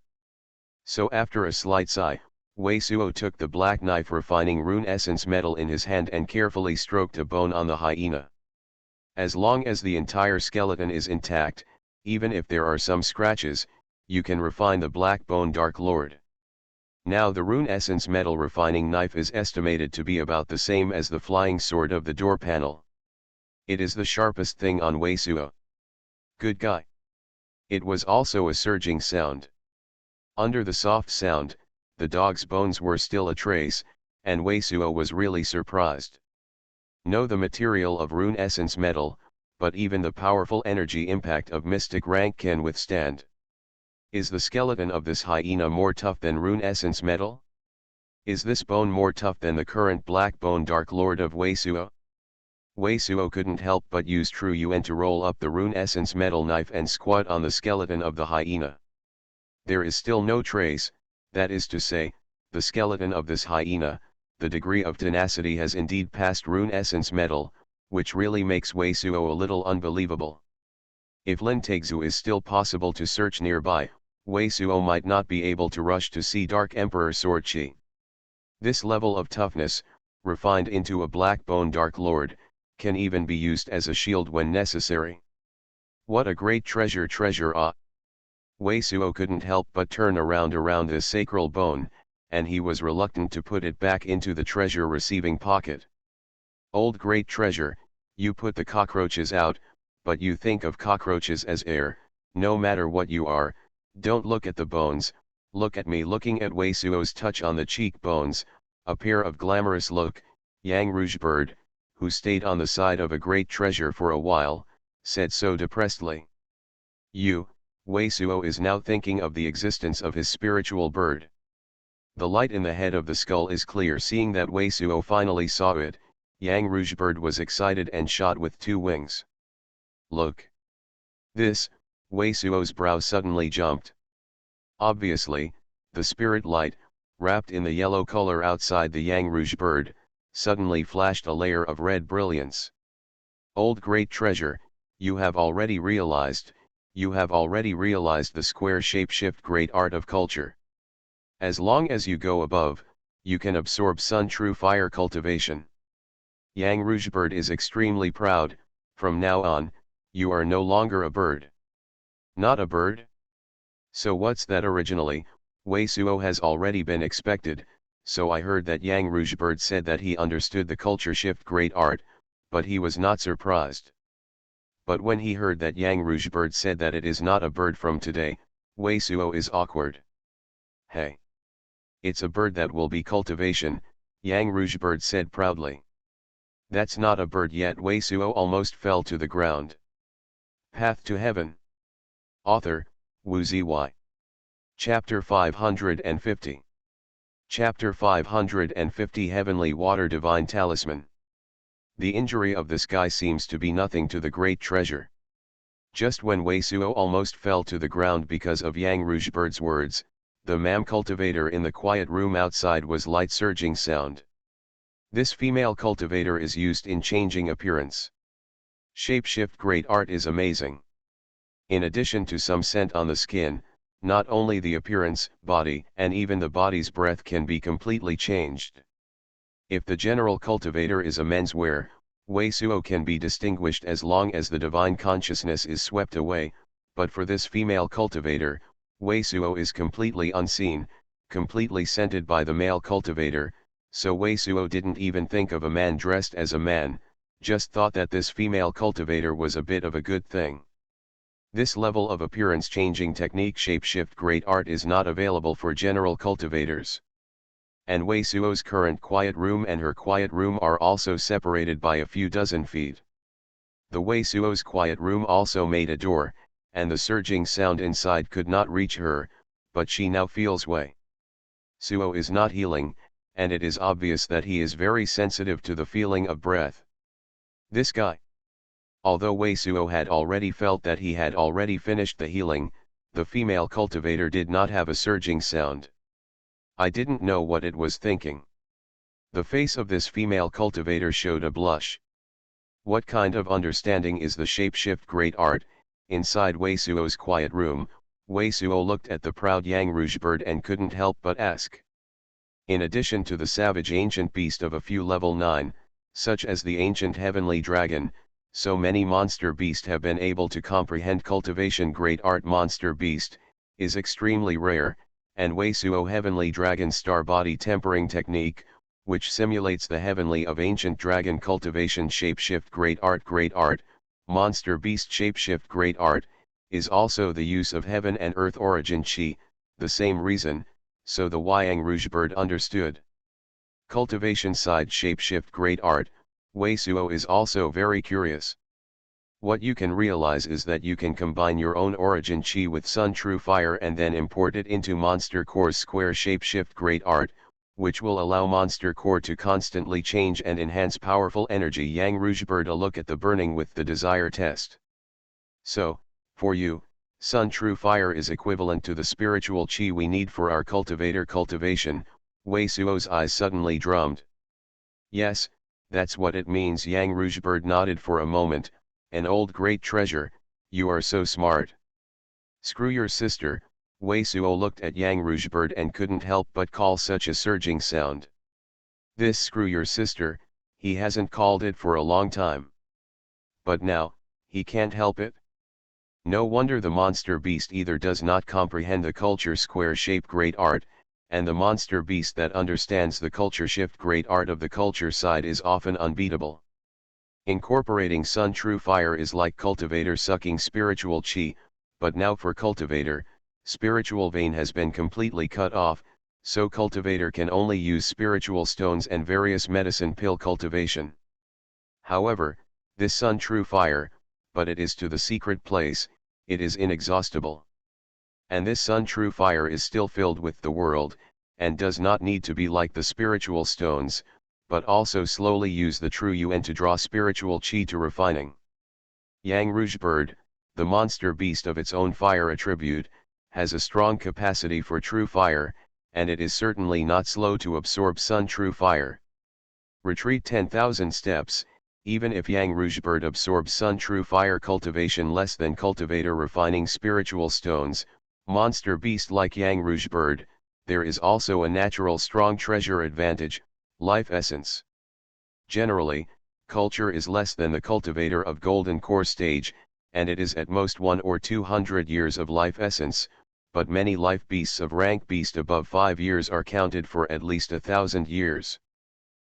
So after a slight sigh, Wei Suo took the black knife refining rune essence metal in his hand and carefully stroked a bone on the hyena. As long as the entire skeleton is intact, even if there are some scratches, you can refine the black bone dark lord. Now the rune essence metal refining knife is estimated to be about the same as the flying sword of the door panel. It is the sharpest thing on Wei Suo. Good guy. It was also a surging sound. Under the soft sound, the dog's bones were still a trace, and Wei Suo was really surprised. Know the material of rune essence metal, but even the powerful energy impact of mystic rank can withstand. Is the skeleton of this hyena more tough than rune essence metal? Is this bone more tough than the current black bone dark lord of Wei Suo? Wei Suo couldn't help but use True Yuan to roll up the rune essence metal knife and squat on the skeleton of the hyena. There is still no trace, that is to say, the skeleton of this hyena, the degree of tenacity has indeed passed rune essence metal, which really makes Wei Suo a little unbelievable. If Lin Taixu is still possible to search nearby, Wei Suo might not be able to rush to see Dark Emperor Sword Qi. This level of toughness, refined into a black bone Dark Lord, can even be used as a shield when necessary. What a great treasure ah! Wei Suo couldn't help but turn around this sacral bone, and he was reluctant to put it back into the treasure receiving pocket. Old great treasure, you put the cockroaches out, but you think of cockroaches as air, no matter what you are. Don't look at the bones, look at me. Looking at Wei Suo's touch on the cheekbones, a pair of glamorous look, Yang Rouge Bird, who stayed on the side of a great treasure for a while, said so depressedly. Wei Suo is now thinking of the existence of his spiritual bird. The light in the head of the skull is clear. Seeing that Wei Suo finally saw it, Yang Rouge Bird was excited and shot with two wings. Look. This, Wei Suo's brow suddenly jumped. Obviously, the spirit light, wrapped in the yellow color outside the Yang Rouge Bird, suddenly flashed a layer of red brilliance. Old great treasure, you have already realized the square shape-shift great art of culture. As long as you go above, you can absorb Sun True Fire cultivation. Yang Rougebird is extremely proud. From now on, you are no longer a bird. Not a bird? So what's that originally? Wei Suo has already been expected, so I heard that Yang Rougebird said that he understood the culture shift great art, but he was not surprised. But when he heard that Yang Rougebird said that it is not a bird from today, Wei Suo is awkward. Hey! It's a bird that will be cultivation, Yang Rougebird said proudly. That's not a bird yet. Wei Suo almost fell to the ground. Path to Heaven. Author, Wu Ziyi. Chapter 550. Chapter 550 Heavenly Water Divine Talisman. The injury of the sky seems to be nothing to the great treasure. Just when Wei Suo almost fell to the ground because of Yang Rougebird's words, the mam cultivator in the quiet room outside was light surging sound. This female cultivator is used in changing appearance. Shapeshift great art is amazing. In addition to some scent on the skin, not only the appearance, body, and even the body's breath can be completely changed. If the general cultivator is a menswear, Wei Suo can be distinguished as long as the divine consciousness is swept away, but for this female cultivator, Wei Suo is completely unseen, completely scented by the male cultivator, so Wei Suo didn't even think of a man dressed as a man, just thought that this female cultivator was a bit of a good thing. This level of appearance changing technique shapeshift great art is not available for general cultivators. And Wei Suo's current quiet room and her quiet room are also separated by a few dozen feet. The Wei Suo's quiet room also made a door, and the surging sound inside could not reach her, but she now feels Wei Suo is not healing, and it is obvious that he is very sensitive to the feeling of breath. This guy. Although Wei Suo had already felt that he had already finished the healing, the female cultivator did not have a surging sound. I didn't know what it was thinking. The face of this female cultivator showed a blush. What kind of understanding is the shapeshift great art? Inside Wei Suo's quiet room, Wei Suo looked at the proud Yang Rougebird and couldn't help but ask. In addition to the savage ancient beast of a few level 9, such as the ancient heavenly dragon, so many monster beasts have been able to comprehend cultivation great art. Monster beast is extremely rare, and Wei Suo heavenly dragon star body tempering technique, which simulates the heavenly of ancient dragon cultivation shapeshift great art, monster beast shapeshift great art, is also the use of heaven and earth origin chi, the same reason, so the Yang Rougebird understood. Cultivation side shapeshift great art, Wei Suo is also very curious. What you can realize is that you can combine your own origin chi with sun true fire and then import it into monster core's square shapeshift great art, which will allow monster core to constantly change and enhance powerful energy. Yang Rougebird a look at the burning with the desire test. So, for you, sun true fire is equivalent to the spiritual chi we need for our cultivator cultivation. Wei Suo's eyes suddenly drummed. Yes, that's what it means. Yang Rougebird nodded for a moment. An old great treasure, you are so smart. Screw your sister, Wei Suo looked at Yang Rougebird and couldn't help but call such a surging sound. This screw your sister, he hasn't called it for a long time. But now, he can't help it. No wonder the monster beast either does not comprehend the culture square shape great art, and the monster beast that understands the culture shift great art of the culture side is often unbeatable. Incorporating sun true fire is like cultivator sucking spiritual chi, but now for cultivator, spiritual vein has been completely cut off, so cultivator can only use spiritual stones and various medicine pill cultivation. However, this sun true fire, but it is to the secret place, it is inexhaustible. And this sun true fire is still filled with the world, and does not need to be like the spiritual stones, but also slowly use the true UN to draw spiritual chi to refining. Yang Rougebird, the monster beast of its own fire attribute, has a strong capacity for true fire, and it is certainly not slow to absorb sun true fire. Retreat 10,000 steps, even if Yang Rougebird absorbs sun true fire cultivation less than cultivator refining spiritual stones, monster beast like Yang Rougebird, there is also a natural strong treasure advantage, life essence. Generally, culture is less than the cultivator of golden core stage, and it is at most 1 or 200 years of life essence, but many life beasts of rank beast above 5 years are counted for at least 1,000 years.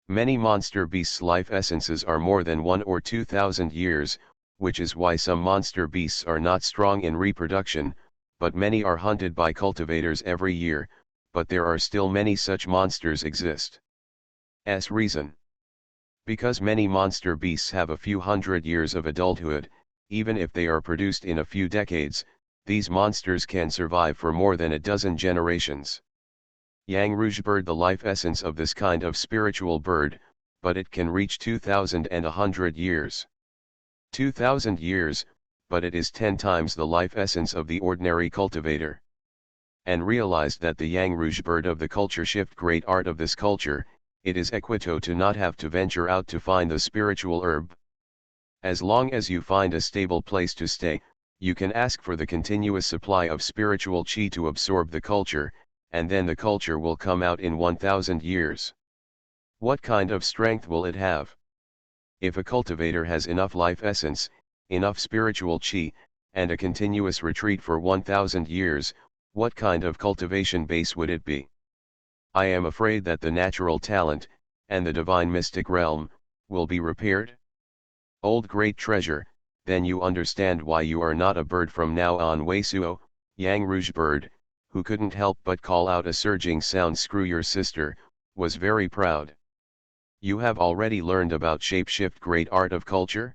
Many monster beasts' life essences are more than 1 or 2,000 years, which is why some monster beasts are not strong in reproduction, but many are hunted by cultivators every year, but there are still many such monsters exist. Reason. Because many monster beasts have a few hundred years of adulthood, even if they are produced in a few decades, these monsters can survive for more than a dozen generations. Yang Rouge bird, the life essence of this kind of spiritual bird, but it can reach 2,100 years. 2,000 years, but it is 10 times the life essence of the ordinary cultivator. And realized that the Yang Rouge bird of the culture shift great art of this culture, it is equito to not have to venture out to find the spiritual herb. As long as you find a stable place to stay, you can ask for the continuous supply of spiritual chi to absorb the culture, and then the culture will come out in 1,000 years. What kind of strength will it have? If a cultivator has enough life essence, enough spiritual chi, and a continuous retreat for 1,000 years, what kind of cultivation base would it be? I am afraid that the natural talent, and the divine mystic realm, will be repaired. Old great treasure, then you understand why you are not a bird from now on. Weisuo, Yang Rouge bird, who couldn't help but call out a surging sound, screw your sister, was very proud. You have already learned about shapeshift great art of culture?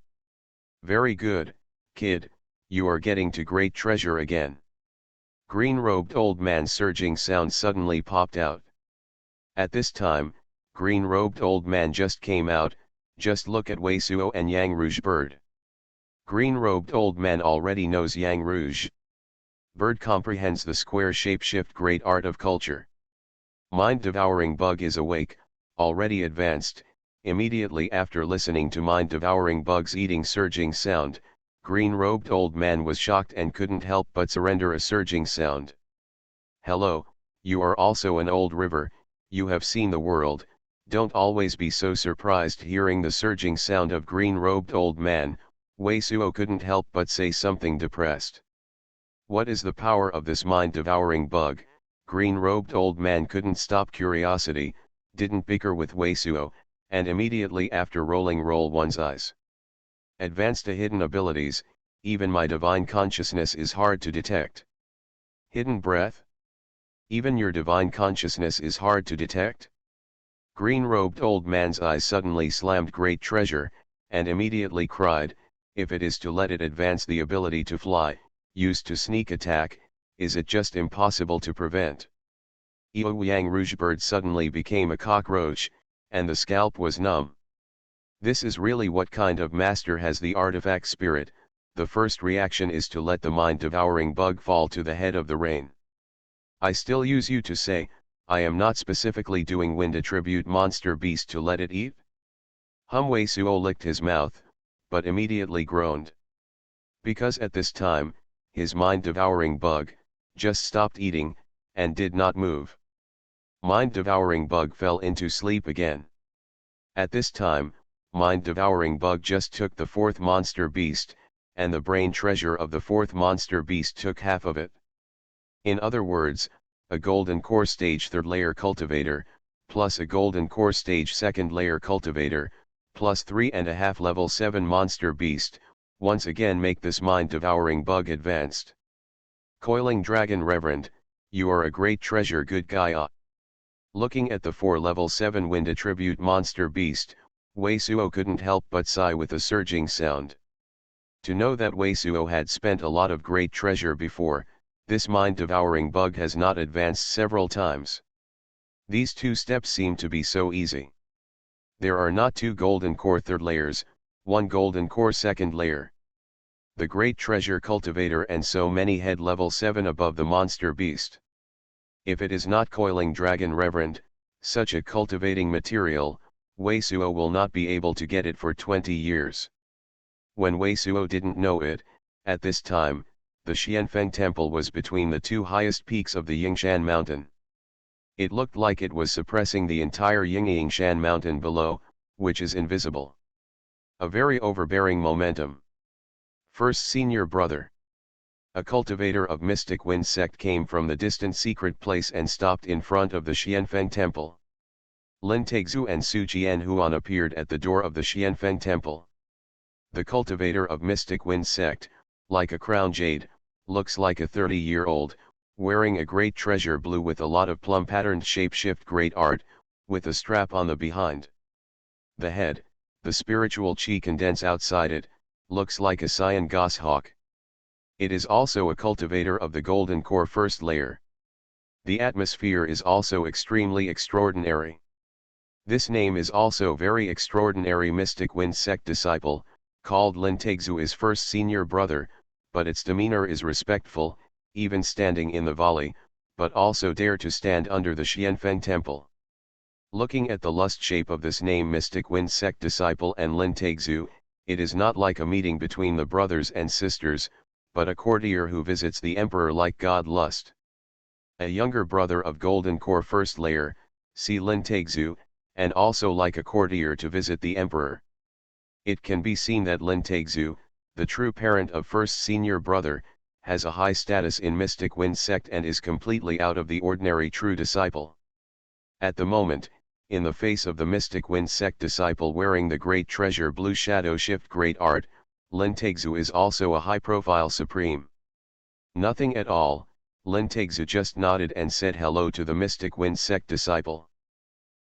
Very good, kid, you are getting to great treasure again. Green-robed old man's surging sound suddenly popped out. At this time, green-robed old man just came out. Just look at Weisuo and Yang Rouge bird. Green-robed old man already knows Yang Rouge bird comprehends the square shapeshift great art of culture. Mind-devouring bug is awake, already advanced. Immediately after listening to mind-devouring bug's eating surging sound, green-robed old man was shocked and couldn't help but surrender a surging sound. Hello, you are also an old river, you have seen the world, don't always be so surprised. Hearing the surging sound of green-robed old man, Weisuo couldn't help but say something depressed. What is the power of this mind-devouring bug? Green-robed old man couldn't stop curiosity, didn't bicker with Weisuo, and immediately after roll one's eyes. Advanced to hidden abilities, even my divine consciousness is hard to detect. Hidden breath? Even your divine consciousness is hard to detect? Green-robed old man's eyes suddenly slammed great treasure, and immediately cried, if it is to let it advance the ability to fly, used to sneak attack, is it just impossible to prevent? Yang Rouge bird suddenly became a cockroach, and the scalp was numb. This is really what kind of master has the artifact spirit. The first reaction is to let the mind-devouring bug fall to the head of the rain. I still use you to say, I am not specifically doing wind attribute monster beast to let it eat? Weisuo licked his mouth, but immediately groaned. Because at this time, his mind-devouring bug, just stopped eating, and did not move. Mind-devouring bug fell into sleep again. At this time, mind-devouring bug just took the fourth monster beast, and the brain treasure of the fourth monster beast took half of it. In other words, a golden core stage third layer cultivator, plus a golden core stage second layer cultivator, plus 3.5 level 7 monster beast, once again make this mind-devouring bug advanced. Coiling Dragon Reverend, you are a great treasure good guy. Looking at the 4 level 7 wind attribute monster beast, Weisuo couldn't help but sigh with a surging sound. To know that Weisuo had spent a lot of great treasure before, this mind-devouring bug has not advanced several times. These two steps seem to be so easy. There are not 2 golden core third layers, 1 golden core second layer. The great treasure cultivator and so many head level 7 above the monster beast. If it is not coiling dragon reverend, such a cultivating material, Weisuo will not be able to get it for 20 years. When Weisuo didn't know it, at this time, the Xianfeng temple was between the 2 highest peaks of the Yingshan mountain. It looked like it was suppressing the entire Yingyingshan mountain below, which is invisible. A very overbearing momentum. First senior brother. A cultivator of mystic wind sect came from the distant secret place and stopped in front of the Xianfeng temple. Lin Taixu and Su Jianhuan appeared at the door of the Xianfeng temple. The cultivator of mystic wind sect, like a crown jade, looks like a 30-year-old, wearing a great treasure blue with a lot of plum-patterned shape-shift great art, with a strap on the behind. The head, the spiritual chi condense outside it, looks like a cyan goshawk. It is also a cultivator of the golden core first layer. The atmosphere is also extremely extraordinary. This name is also very extraordinary mystic wind sect disciple, called Lin Taixu is first senior brother, but its demeanor is respectful, even standing in the valley, but also dare to stand under the Xianfeng temple. Looking at the lust shape of this name mystic wind sect disciple and Lin Taixu, it is not like a meeting between the brothers and sisters, but a courtier who visits the emperor like god lust. A younger brother of golden core first layer, see Lin Taixu, and also like a courtier to visit the emperor. It can be seen that Lin Taixu, the true parent of first senior brother, has a high status in mystic wind sect and is completely out of the ordinary true disciple. At the moment, in the face of the mystic wind sect disciple wearing the great treasure blue shadow shift great art, Lin Taixu is also a high-profile supreme. Nothing at all, Lin Taixu just nodded and said hello to the mystic wind sect disciple.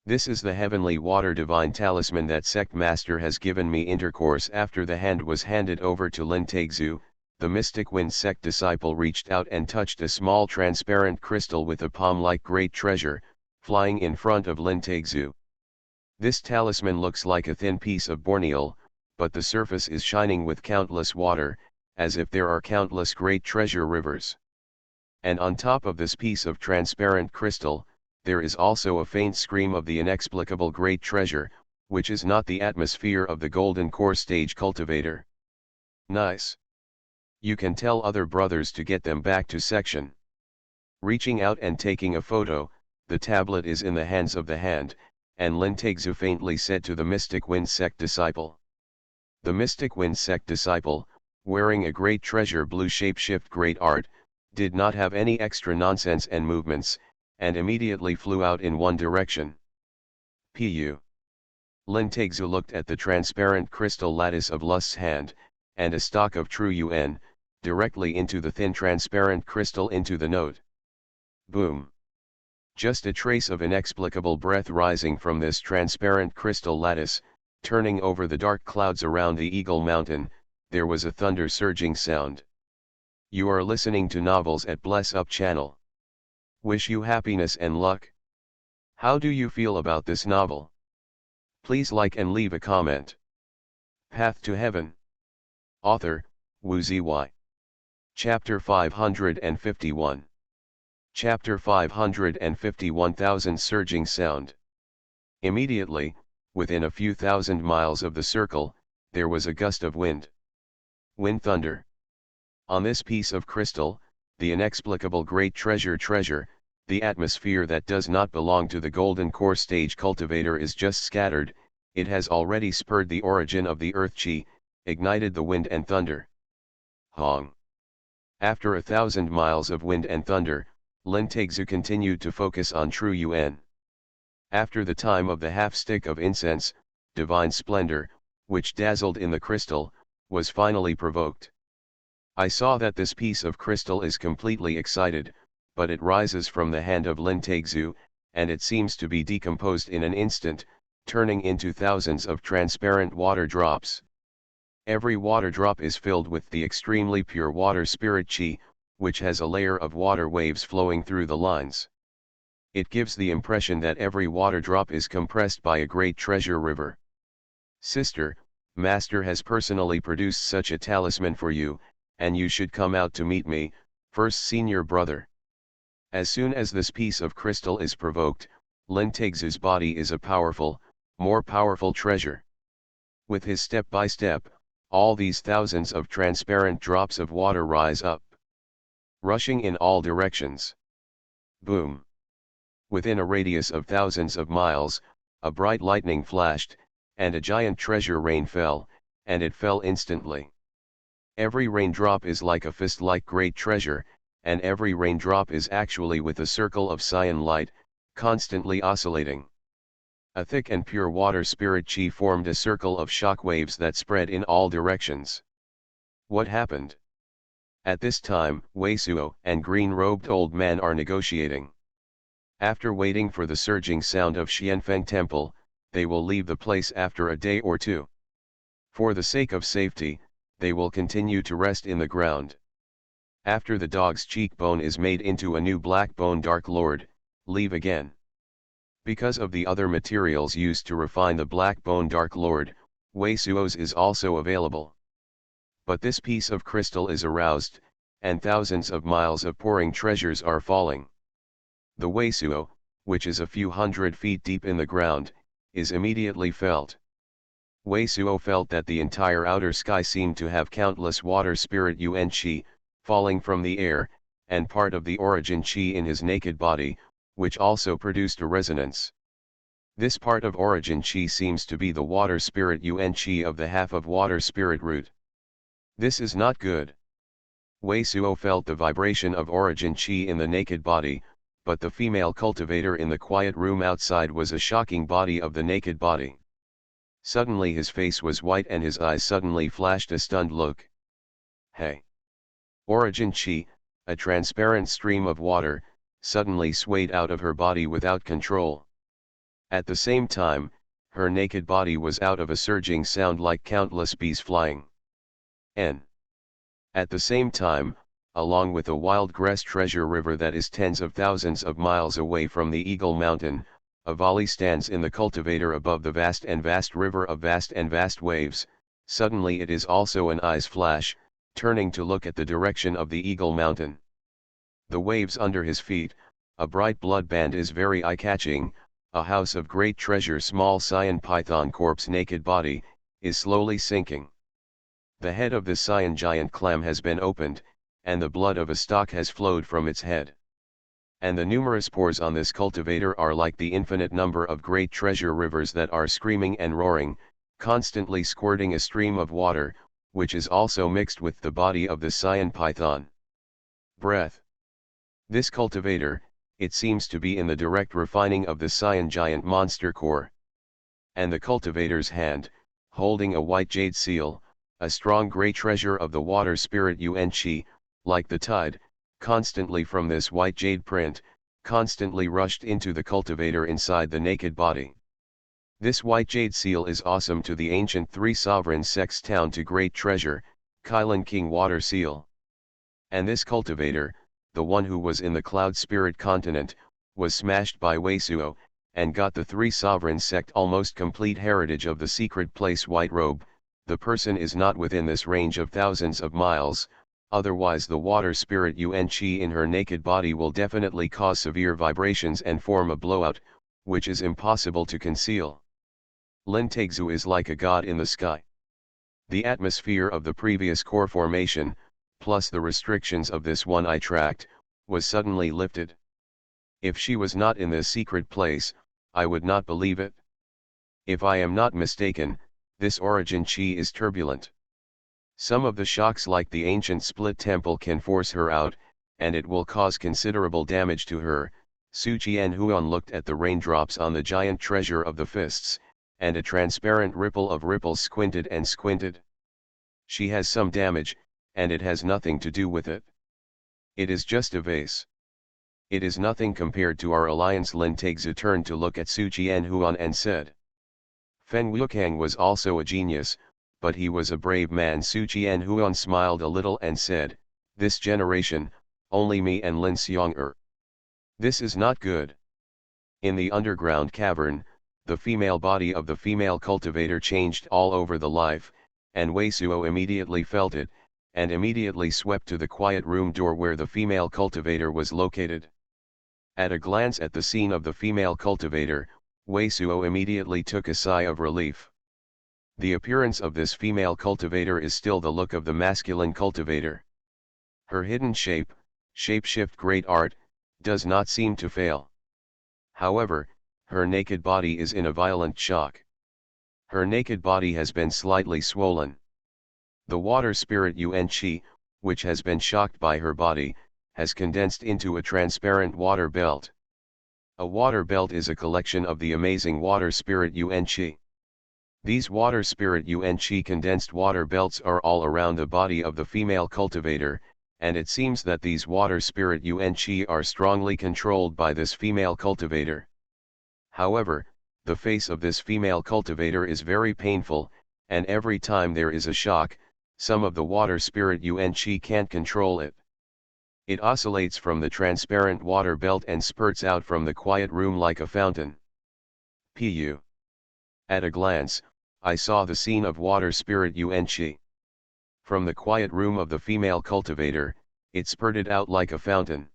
This is the heavenly water divine talisman that sect master has given me intercourse after the hand was handed over to Lin Taixu. The mystic wind sect disciple reached out and touched a small transparent crystal with a palm-like great treasure, flying in front of Lin Taixu. This talisman looks like a thin piece of borneal, but the surface is shining with countless water, as if there are countless great treasure rivers. And on top of this piece of transparent crystal, there is also a faint scream of the inexplicable great treasure, which is not the atmosphere of the golden core stage cultivator. Nice. You can tell other brothers to get them back to section. Reaching out and taking a photo, the tablet is in the hands of the hand, and Lin Taixu faintly said to the mystic wind sect disciple. The mystic wind sect disciple, wearing a great treasure blue shape-shift great art, did not have any extra nonsense and movements, and immediately flew out in one direction. Pu. Lin Taixu looked at the transparent crystal lattice of lust's hand, and a stalk of true Yuan, directly into the thin transparent crystal into the node. Boom. Just a trace of inexplicable breath rising from this transparent crystal lattice, turning over the dark clouds around the Eagle Mountain, there was a thunder surging sound. You are listening to Novels at Bless Up channel. Wish you happiness and luck. How do you feel about this novel? Please like and leave a comment. Path to Heaven. Author, Wu Zy. Chapter 551. Chapter 551,000 Surging Sound. Immediately, within a few thousand miles of the circle, there was a gust of wind. Wind thunder. On this piece of crystal, the inexplicable great treasure, the atmosphere that does not belong to the golden core stage cultivator is just scattered, it has already spurred the origin of the earth chi, ignited the wind and thunder. Hong. After 1,000 miles of wind and thunder, Lin Taixu continued to focus on true Yuan. After the time of the half-stick of incense, divine splendor, which dazzled in the crystal, was finally provoked. I saw that this piece of crystal is completely excited, but it rises from the hand of Lin Taixu, and it seems to be decomposed in an instant, turning into thousands of transparent water drops. Every water drop is filled with the extremely pure water spirit chi, which has a layer of water waves flowing through the lines. It gives the impression that every water drop is compressed by a great treasure river. Sister, Master has personally produced such a talisman for you, and you should come out to meet me, first senior brother. As soon as this piece of crystal is provoked, Lin Taixu's body is a powerful, more powerful treasure. With his step-by-step, all these thousands of transparent drops of water rise up, rushing in all directions. Boom. Within a radius of thousands of miles, a bright lightning flashed, and a giant treasure rain fell, and it fell instantly. Every raindrop is like a fist-like great treasure, and every raindrop is actually with a circle of cyan light, constantly oscillating. A thick and pure water spirit chi formed a circle of shock waves that spread in all directions. What happened? At this time, Wei Suo and green-robed old man are negotiating. After waiting for the surging sound of Xianfeng Temple, they will leave the place after a day or two. For the sake of safety, they will continue to rest in the ground. After the dog's cheekbone is made into a new black bone Dark Lord, leave again. Because of the other materials used to refine the black bone Dark Lord, Wei Suo's is also available. But this piece of crystal is aroused, and thousands of miles of pouring treasures are falling. The Wei Suo, which is a few hundred feet deep in the ground, is immediately felt. Wei Suo felt that the entire outer sky seemed to have countless water spirit yuan qi, falling from the air, and part of the origin qi in his naked body, which also produced a resonance. This part of origin qi seems to be the water spirit yuan qi of the half of water spirit root. This is not good. Wei Suo felt the vibration of origin qi in the naked body, but the female cultivator in the quiet room outside was a shocking body of the naked body. Suddenly his face was white and his eyes suddenly flashed a stunned look. Hey! Origin qi, a transparent stream of water, suddenly swayed out of her body without control. At the same time, her naked body was out of a surging sound like countless bees flying. At the same time, along with a wild grass treasure river that is tens of thousands of miles away from the Eagle Mountain, a valley stands in the cultivator above the vast and vast river of vast and vast waves. Suddenly it is also an eye's flash, turning to look at the direction of the Eagle Mountain. The waves under his feet, a bright blood band is very eye-catching, a house of great treasure small cyan python corpse naked body, is slowly sinking. The head of the cyan giant clam has been opened, and the blood of a stalk has flowed from its head. And the numerous pores on this cultivator are like the infinite number of great treasure rivers that are screaming and roaring, constantly squirting a stream of water, which is also mixed with the body of the cyan python. Breath. This cultivator, it seems to be in the direct refining of the cyan giant monster core. And the cultivator's hand, holding a white jade seal, a strong grey treasure of the water spirit yuan qi, like the tide, constantly from this white jade print, constantly rushed into the cultivator inside the naked body. This white jade seal is awesome to the ancient three sovereign sects town to great treasure, Kailan King water seal. And this cultivator, the one who was in the cloud spirit continent, was smashed by Wei Suo, and got the three sovereign sect almost complete heritage of the secret place white robe. The person is not within this range of thousands of miles, otherwise the water spirit yuan qi in her naked body will definitely cause severe vibrations and form a blowout, which is impossible to conceal. Lin Taixu is like a god in the sky. The atmosphere of the previous core formation, plus the restrictions of this one eye tract, was suddenly lifted. If she was not in this secret place, I would not believe it. If I am not mistaken, this origin qi is turbulent. Some of the shocks like the ancient split temple can force her out, and it will cause considerable damage to her. Su Xuanhuan looked at the raindrops on the giant treasure of the fists, and a transparent ripple of ripples squinted and squinted. She has some damage, and it has nothing to do with it. It is just a vase. It is nothing compared to our alliance. Lin Taixu turned to look at Su Xuanhuan and said. Feng Wukang was also a genius, but he was a brave man. Su Xuanhuan smiled a little and said, this generation, only me and Lin Xiong. This is not good. In the underground cavern, the female body of the female cultivator changed all over the life, and Wei Suo immediately felt it, and immediately swept to the quiet room door where the female cultivator was located. At a glance at the scene of the female cultivator, Wei Suo immediately took a sigh of relief. The appearance of this female cultivator is still the look of the masculine cultivator. Her hidden shapeshift great art, does not seem to fail. However, her naked body is in a violent shock. Her naked body has been slightly swollen. The water spirit Yuan Qi, which has been shocked by her body, has condensed into a transparent water belt. A water belt is a collection of the amazing water spirit Yuan Qi. These water spirit Yuan Qi condensed water belts are all around the body of the female cultivator, and it seems that these water spirit Yuan Qi are strongly controlled by this female cultivator. However, the face of this female cultivator is very painful, and every time there is a shock, some of the water spirit Yuan Qi can't control it. It oscillates from the transparent water belt and spurts out from the quiet room like a fountain. Pu. At a glance, I saw the scene of water spirit Yuan Qi. From the quiet room of the female cultivator, it spurted out like a fountain.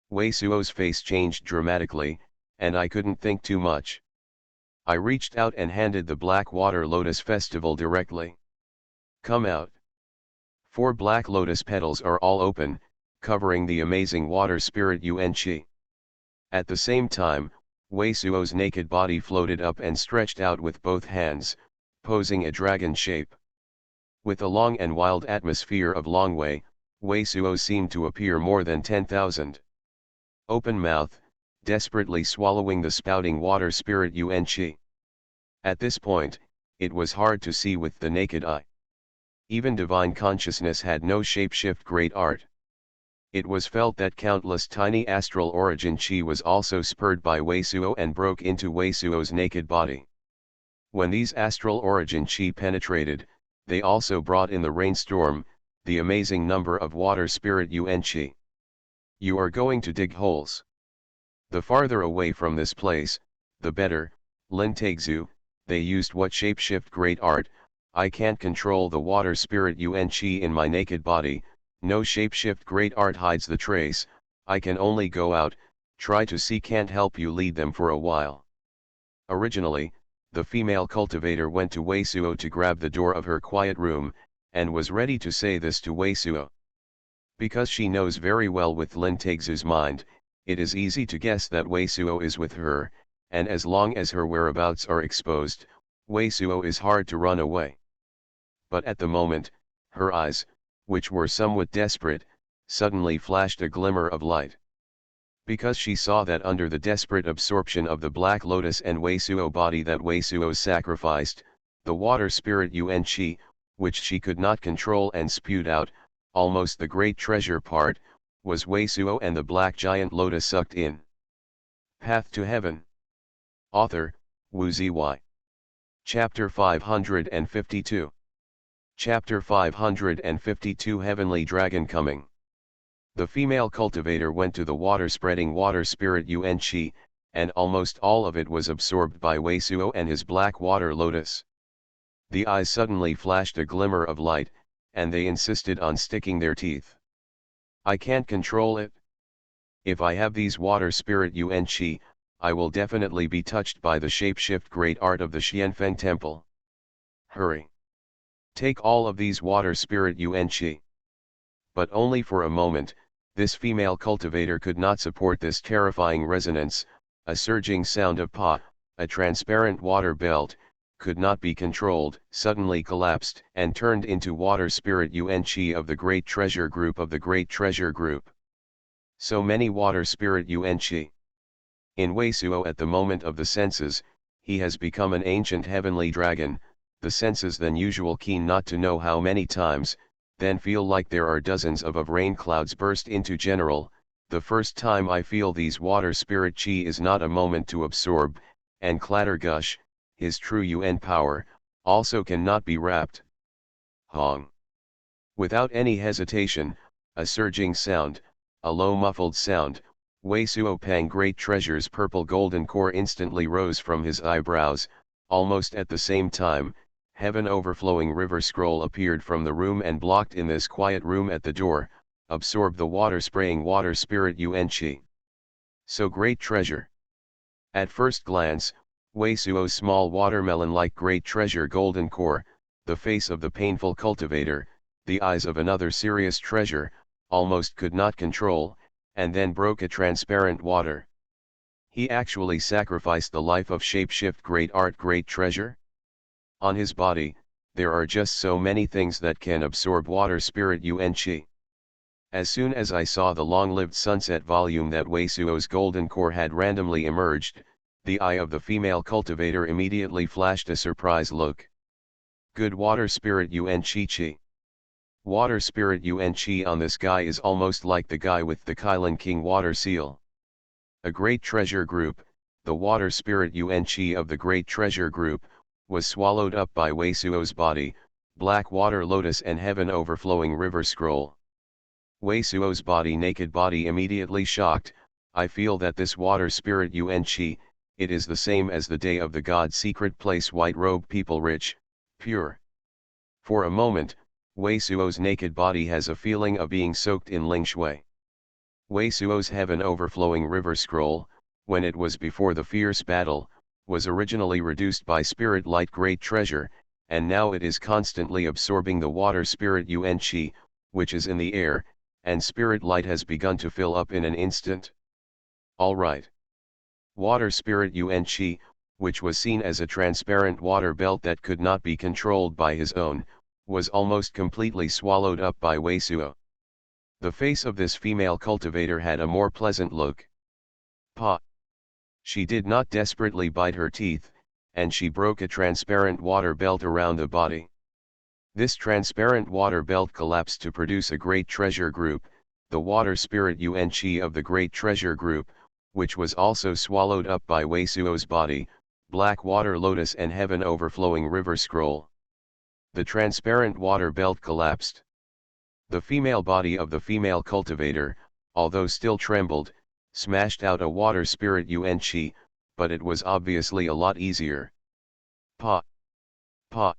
Wei Suo's face changed dramatically, and I couldn't think too much. I reached out and handed the Black Water Lotus Festival directly. Come out. 4 black lotus petals are all open, covering the amazing water spirit Yuan Qi. At the same time, Wei Suo's naked body floated up and stretched out with both hands, posing a dragon shape. With a long and wild atmosphere of Longwei, Wei Suo seemed to appear more than 10,000. Open mouth, desperately swallowing the spouting water spirit Yuan Qi. At this point, it was hard to see with the naked eye. Even divine consciousness had no shapeshift great art. It was felt that countless tiny astral origin Qi was also spurred by Wei Suo and broke into Wei Suo's naked body. When these astral origin Qi penetrated, they also brought in the rainstorm, the amazing number of water spirit Yuan Qi. You are going to dig holes. The farther away from this place, the better. Lin Taixu, they used what shapeshift great art. I can't control the water spirit Yuan Qi in my naked body, no shapeshift great art hides the trace. I can only go out, try to see, can't help you lead them for a while. Originally, the female cultivator went to Wei Suo to grab the door of her quiet room, and was ready to say this to Wei Suo. Because she knows very well with Lin Taixu's mind, it is easy to guess that Wei Suo is with her, and as long as her whereabouts are exposed, Wei Suo is hard to run away. But at the moment, her eyes, which were somewhat desperate, suddenly flashed a glimmer of light. Because she saw that under the desperate absorption of the Black Lotus and Wei Suo body that Wei Suo sacrificed, the water spirit Yuan Qi, which she could not control and spewed out, almost the great treasure part, was Wei Suo and the Black Giant Lotus sucked in. Path to Heaven. Author, Wu Ziyi. Chapter 552. Chapter 552 Heavenly Dragon Coming. The female cultivator went to the water-spreading water spirit Yuan Qi, and almost all of it was absorbed by Wei Suo and his black water lotus. The eyes suddenly flashed a glimmer of light, and they insisted on sticking their teeth. I can't control it. If I have these water spirit Yuan Qi, I will definitely be touched by the shapeshift great art of the Xianfeng temple. Hurry. Take all of these water spirit Yuan Qi. But only for a moment. This female cultivator could not support this terrifying resonance. A surging sound of pa, a transparent water belt, could not be controlled, suddenly collapsed and turned into water spirit Yuan Qi of the Great Treasure Group of the Great Treasure Group. So many water spirit Yuan Qi. In Wei Suo at the moment of the senses, he has become an ancient heavenly dragon, the senses than usual keen not to know how many times, then feel like there are dozens of rain clouds burst into general. The first time I feel these water spirit Qi is not a moment to absorb, and clatter gush, his true Yuan power, also cannot be wrapped. Hong. Without any hesitation, a surging sound, a low muffled sound, Wei Suo Pang Great Treasure's purple golden core instantly rose from his eyebrows. Almost at the same time, Heaven overflowing river scroll appeared from the room and blocked in this quiet room at the door, absorbed the water spraying water spirit Yuan Qi. So great treasure. At first glance, Wei Suo's small watermelon-like great treasure golden core, the face of the painful cultivator, the eyes of another serious treasure, almost could not control, and then broke a transparent water. He actually sacrificed the life of shapeshift great art great treasure? On his body, there are just so many things that can absorb water spirit Yuan Qi. As soon as I saw the long-lived sunset volume that Wei Suo's golden core had randomly emerged, the eye of the female cultivator immediately flashed a surprised look. Good water spirit Yuan Qi Qi. Water spirit Yuan Qi on this guy is almost like the guy with the Kailan King water seal. A great treasure group, the water spirit Yuan Qi of the great treasure group, was swallowed up by Wei Suo's body, black water lotus and heaven overflowing river scroll. Wei Suo's naked body immediately shocked. I feel that this water spirit Yuan Qi, it is the same as the day of the God's secret place white robe people rich, pure. For a moment, Wei Suo's naked body has a feeling of being soaked in Ling Shui. Wei Suo's heaven overflowing river scroll, when it was before the fierce battle, was originally reduced by spirit light great treasure, and now it is constantly absorbing the water spirit Yuan Qi, which is in the air, and spirit light has begun to fill up in an instant. Alright. Water spirit Yuan Qi, which was seen as a transparent water belt that could not be controlled by his own, was almost completely swallowed up by Wei Suo. The face of this female cultivator had a more pleasant look. Pa. She did not desperately bite her teeth, and she broke a transparent water belt around the body. This transparent water belt collapsed to produce a great treasure group, the water spirit Yuan Qi of the great treasure group, which was also swallowed up by Wei Suo's body, black water lotus and heaven overflowing river scroll. The transparent water belt collapsed. The female body of the female cultivator, although still trembled, smashed out a water spirit Yuan Qi, but it was obviously a lot easier. Pa. Pa.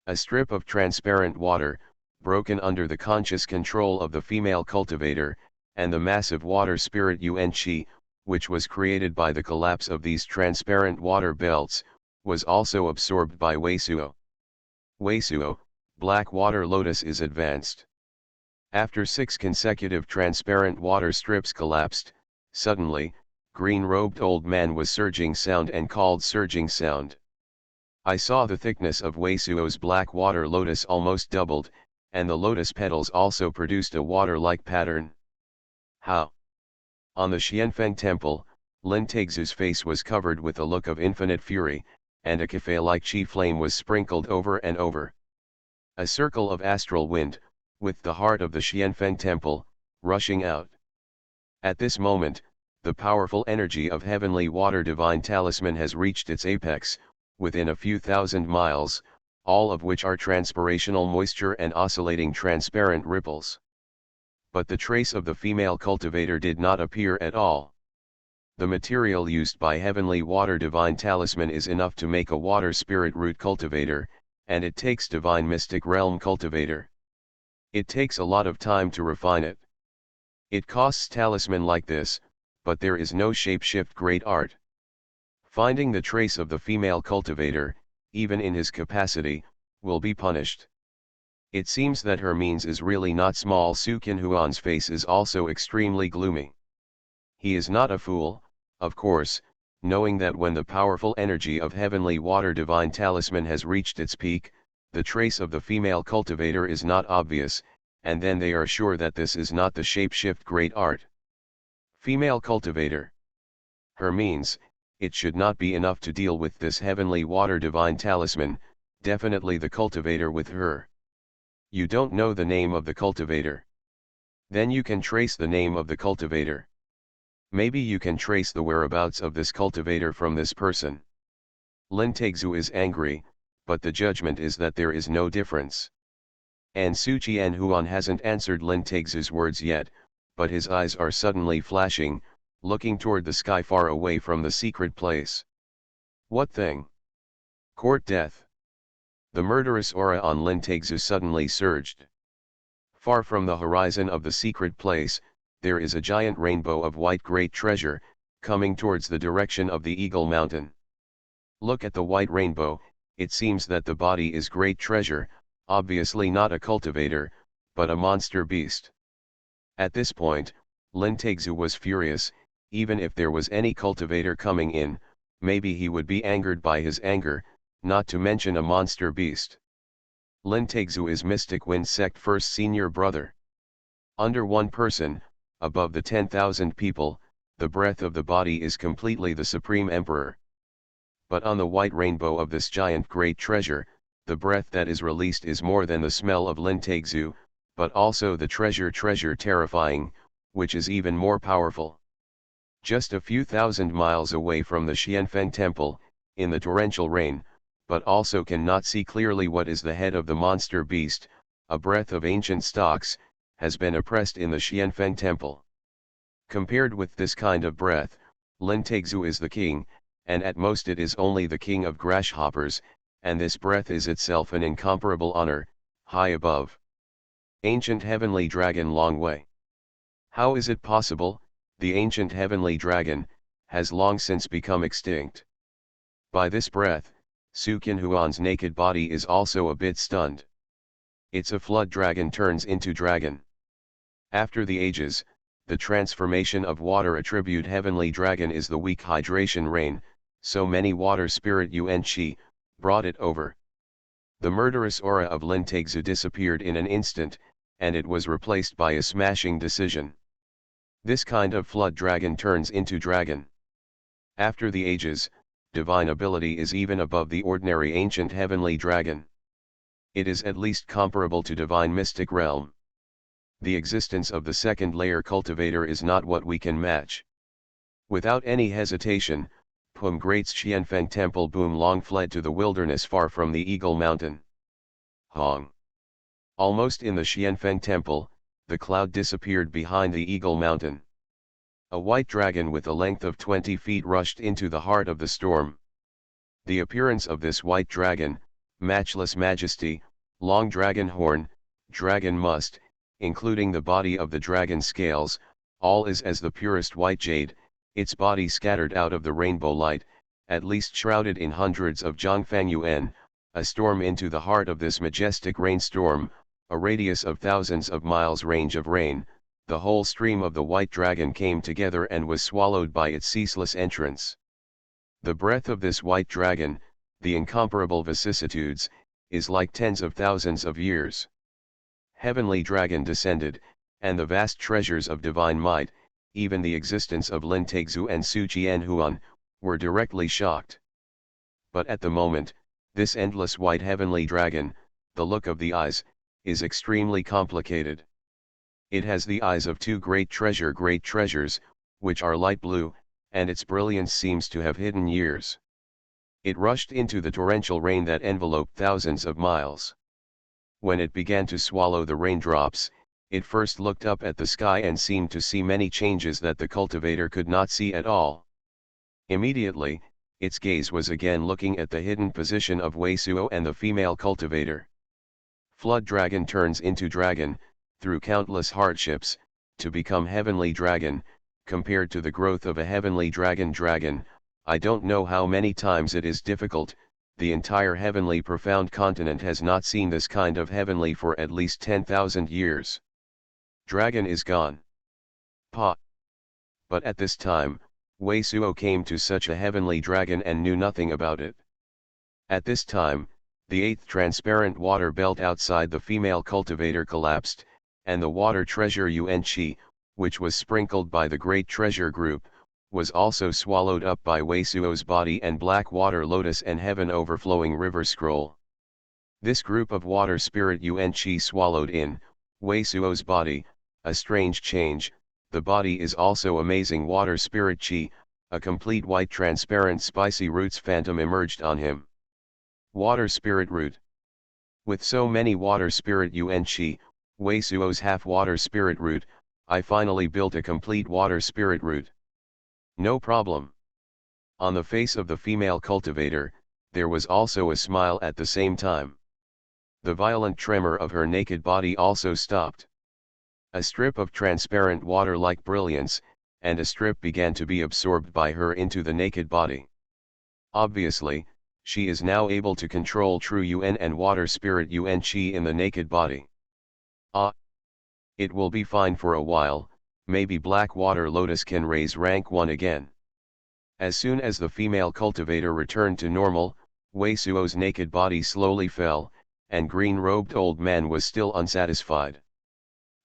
A strip of transparent water, broken under the conscious control of the female cultivator, and the massive water spirit Yuan Qi, which was created by the collapse of these transparent water belts, was also absorbed by Wei Suo. Wei Suo, black water lotus is advanced. After 6 consecutive transparent water strips collapsed, suddenly, green-robed old man was surging sound and called surging sound. I saw the thickness of Wei Suo's black water lotus almost doubled, and the lotus petals also produced a water-like pattern. How? On the Xianfeng temple, Lin Teixu's face was covered with a look of infinite fury, and a cafe-like chi flame was sprinkled over and over. A circle of astral wind, with the heart of the Xianfeng temple, rushing out. At this moment, the powerful energy of heavenly water divine talisman has reached its apex, within a few thousand miles, all of which are transpirational moisture and oscillating transparent ripples. But the trace of the female cultivator did not appear at all. The material used by heavenly water divine talisman is enough to make a water spirit root cultivator, and it takes divine mystic realm cultivator. It takes a lot of time to refine it. It costs talisman like this, but there is no shape-shift great art. Finding the trace of the female cultivator, even in his capacity, will be punished. It seems that her means is really not small. Xuanhuan's face is also extremely gloomy. He is not a fool, of course, knowing that when the powerful energy of heavenly water divine talisman has reached its peak, the trace of the female cultivator is not obvious, and then they are sure that this is not the shape-shift great art. Female cultivator. Her means, it should not be enough to deal with this heavenly water divine talisman, definitely the cultivator with her. You don't know the name of the cultivator. Then you can trace the name of the cultivator. Maybe you can trace the whereabouts of this cultivator from this person. Lin Teixu is angry, but the judgment is that there is no difference. And Xuanhuan hasn't answered Lin Teixu's words yet, but his eyes are suddenly flashing, looking toward the sky far away from the secret place. What thing? Court death. The murderous aura on Lin Teixu suddenly surged. Far from the horizon of the secret place, there is a giant rainbow of white great treasure, coming towards the direction of the Eagle Mountain. Look at the white rainbow, it seems that the body is great treasure, obviously not a cultivator, but a monster beast. At this point, Lin Teixu was furious. Even if there was any cultivator coming in, maybe he would be angered by his anger, not to mention a monster beast. Lin Taixu is Mystic Wind Sect first senior brother. Under one person, above the 10,000 people, the breath of the body is completely the supreme emperor. But on the white rainbow of this giant great treasure, the breath that is released is more than the smell of Lin Taixu, but also the treasure terrifying, which is even more powerful. Just a few thousand miles away from the Xuanhuan temple, in the torrential rain, but also cannot see clearly what is the head of the monster beast, a breath of ancient stocks, has been oppressed in the Xuanhuan temple. Compared with this kind of breath, Lin Taixu is the king, and at most it is only the king of grasshoppers, and this breath is itself an incomparable honor, high above. Ancient heavenly dragon Long Wei. How is it possible? The ancient heavenly dragon has long since become extinct. By this breath, Xuanhuan's naked body is also a bit stunned. It's a flood dragon turns into dragon. After the ages, the transformation of water attribute heavenly dragon is the weak hydration rain, so many water spirit Yuan Qi brought it over. The murderous aura of Lin Taixu disappeared in an instant, and it was replaced by a smashing decision. This kind of flood dragon turns into dragon. After the ages, divine ability is even above the ordinary ancient heavenly dragon. It is at least comparable to divine mystic realm. The existence of the second layer cultivator is not what we can match. Without any hesitation, Pum Great's Xianfeng temple Boom Long fled to the wilderness far from the Eagle Mountain. Hong. Almost in the Xianfeng temple, the cloud disappeared behind the Eagle Mountain. A white dragon with a length of 20 feet rushed into the heart of the storm. The appearance of this white dragon, matchless majesty, long dragon horn, dragon must, including the body of the dragon scales, all is as the purest white jade, its body scattered out of the rainbow light, at least shrouded in hundreds of Zhongfang Yuan, a storm into the heart of this majestic rainstorm, a radius of thousands of miles range of rain, the whole stream of the white dragon came together and was swallowed by its ceaseless entrance. The breath of this white dragon, the incomparable vicissitudes, is like tens of thousands of years. Heavenly dragon descended, and the vast treasures of divine might, even the existence of Lin Taixu and Xuanhuan, were directly shocked. But at the moment, this endless white heavenly dragon, the look of the eyes, is extremely complicated. It has the eyes of two great treasures, which are light blue, and its brilliance seems to have hidden years. It rushed into the torrential rain that enveloped thousands of miles. When it began to swallow the raindrops, it first looked up at the sky and seemed to see many changes that the cultivator could not see at all. Immediately, its gaze was again looking at the hidden position of Wei Suo and the female cultivator. Flood dragon turns into dragon, through countless hardships, to become heavenly dragon. Compared to the growth of a heavenly dragon, I don't know how many times it is difficult. The entire heavenly profound continent has not seen this kind of heavenly for at least 10,000 years. Dragon is gone. Pa. But at this time, Wei Suo came to such a heavenly dragon and knew nothing about it. At this time, the eighth transparent water belt outside the female cultivator collapsed, and the water treasure Yuan Qi, which was sprinkled by the great treasure group, was also swallowed up by Wei Suo's body and black water lotus and heaven overflowing river scroll. This group of water spirit Yuan Qi swallowed in Wei Suo's body, a strange change. The body is also amazing water spirit Qi, a complete white transparent spicy roots phantom emerged on him. Water spirit root. With so many water spirit Yuan Qi, Wei Suo's half water spirit root, I finally built a complete water spirit root. No problem. On the face of the female cultivator, there was also a smile at the same time. The violent tremor of her naked body also stopped. A strip of transparent water-like brilliance, and a strip began to be absorbed by her into the naked body. Obviously, she is now able to control true Yuan and water spirit Yuan Qi in the naked body. It will be fine for a while. Maybe Black Water Lotus can raise rank 1 again. As soon as the female cultivator returned to normal, Wei Suo's naked body slowly fell, and green-robed old man was still unsatisfied.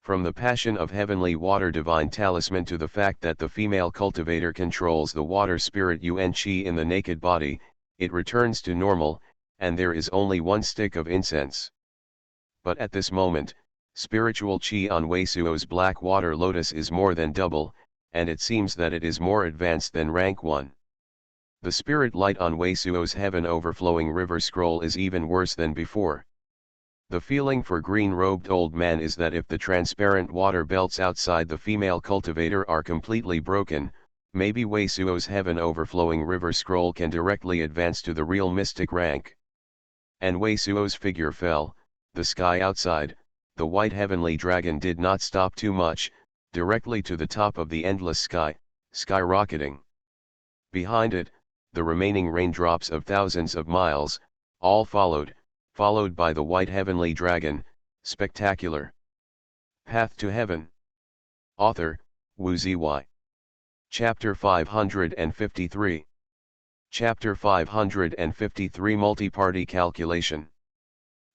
From the passion of heavenly water divine talisman to the fact that the female cultivator controls the water spirit Yuan Qi in the naked body, it returns to normal, and there is only one stick of incense. But at this moment, spiritual Qi on Wei Suo's black water lotus is more than double, and it seems that it is more advanced than rank 1. The spirit light on Wei Suo's heaven overflowing river scroll is even worse than before. The feeling for green-robed old man is that if the transparent water belts outside the female cultivator are completely broken, maybe Wei Suo's heaven overflowing river scroll can directly advance to the real mystic rank. And Wei Suo's figure fell, the sky outside, the white heavenly dragon did not stop too much, directly to the top of the endless sky, skyrocketing. Behind it, the remaining raindrops of thousands of miles, all followed by the white heavenly dragon, spectacular. Path to Heaven. Author, Wu Ziyi. Chapter 553. Chapter 553 Multi-Party Calculation.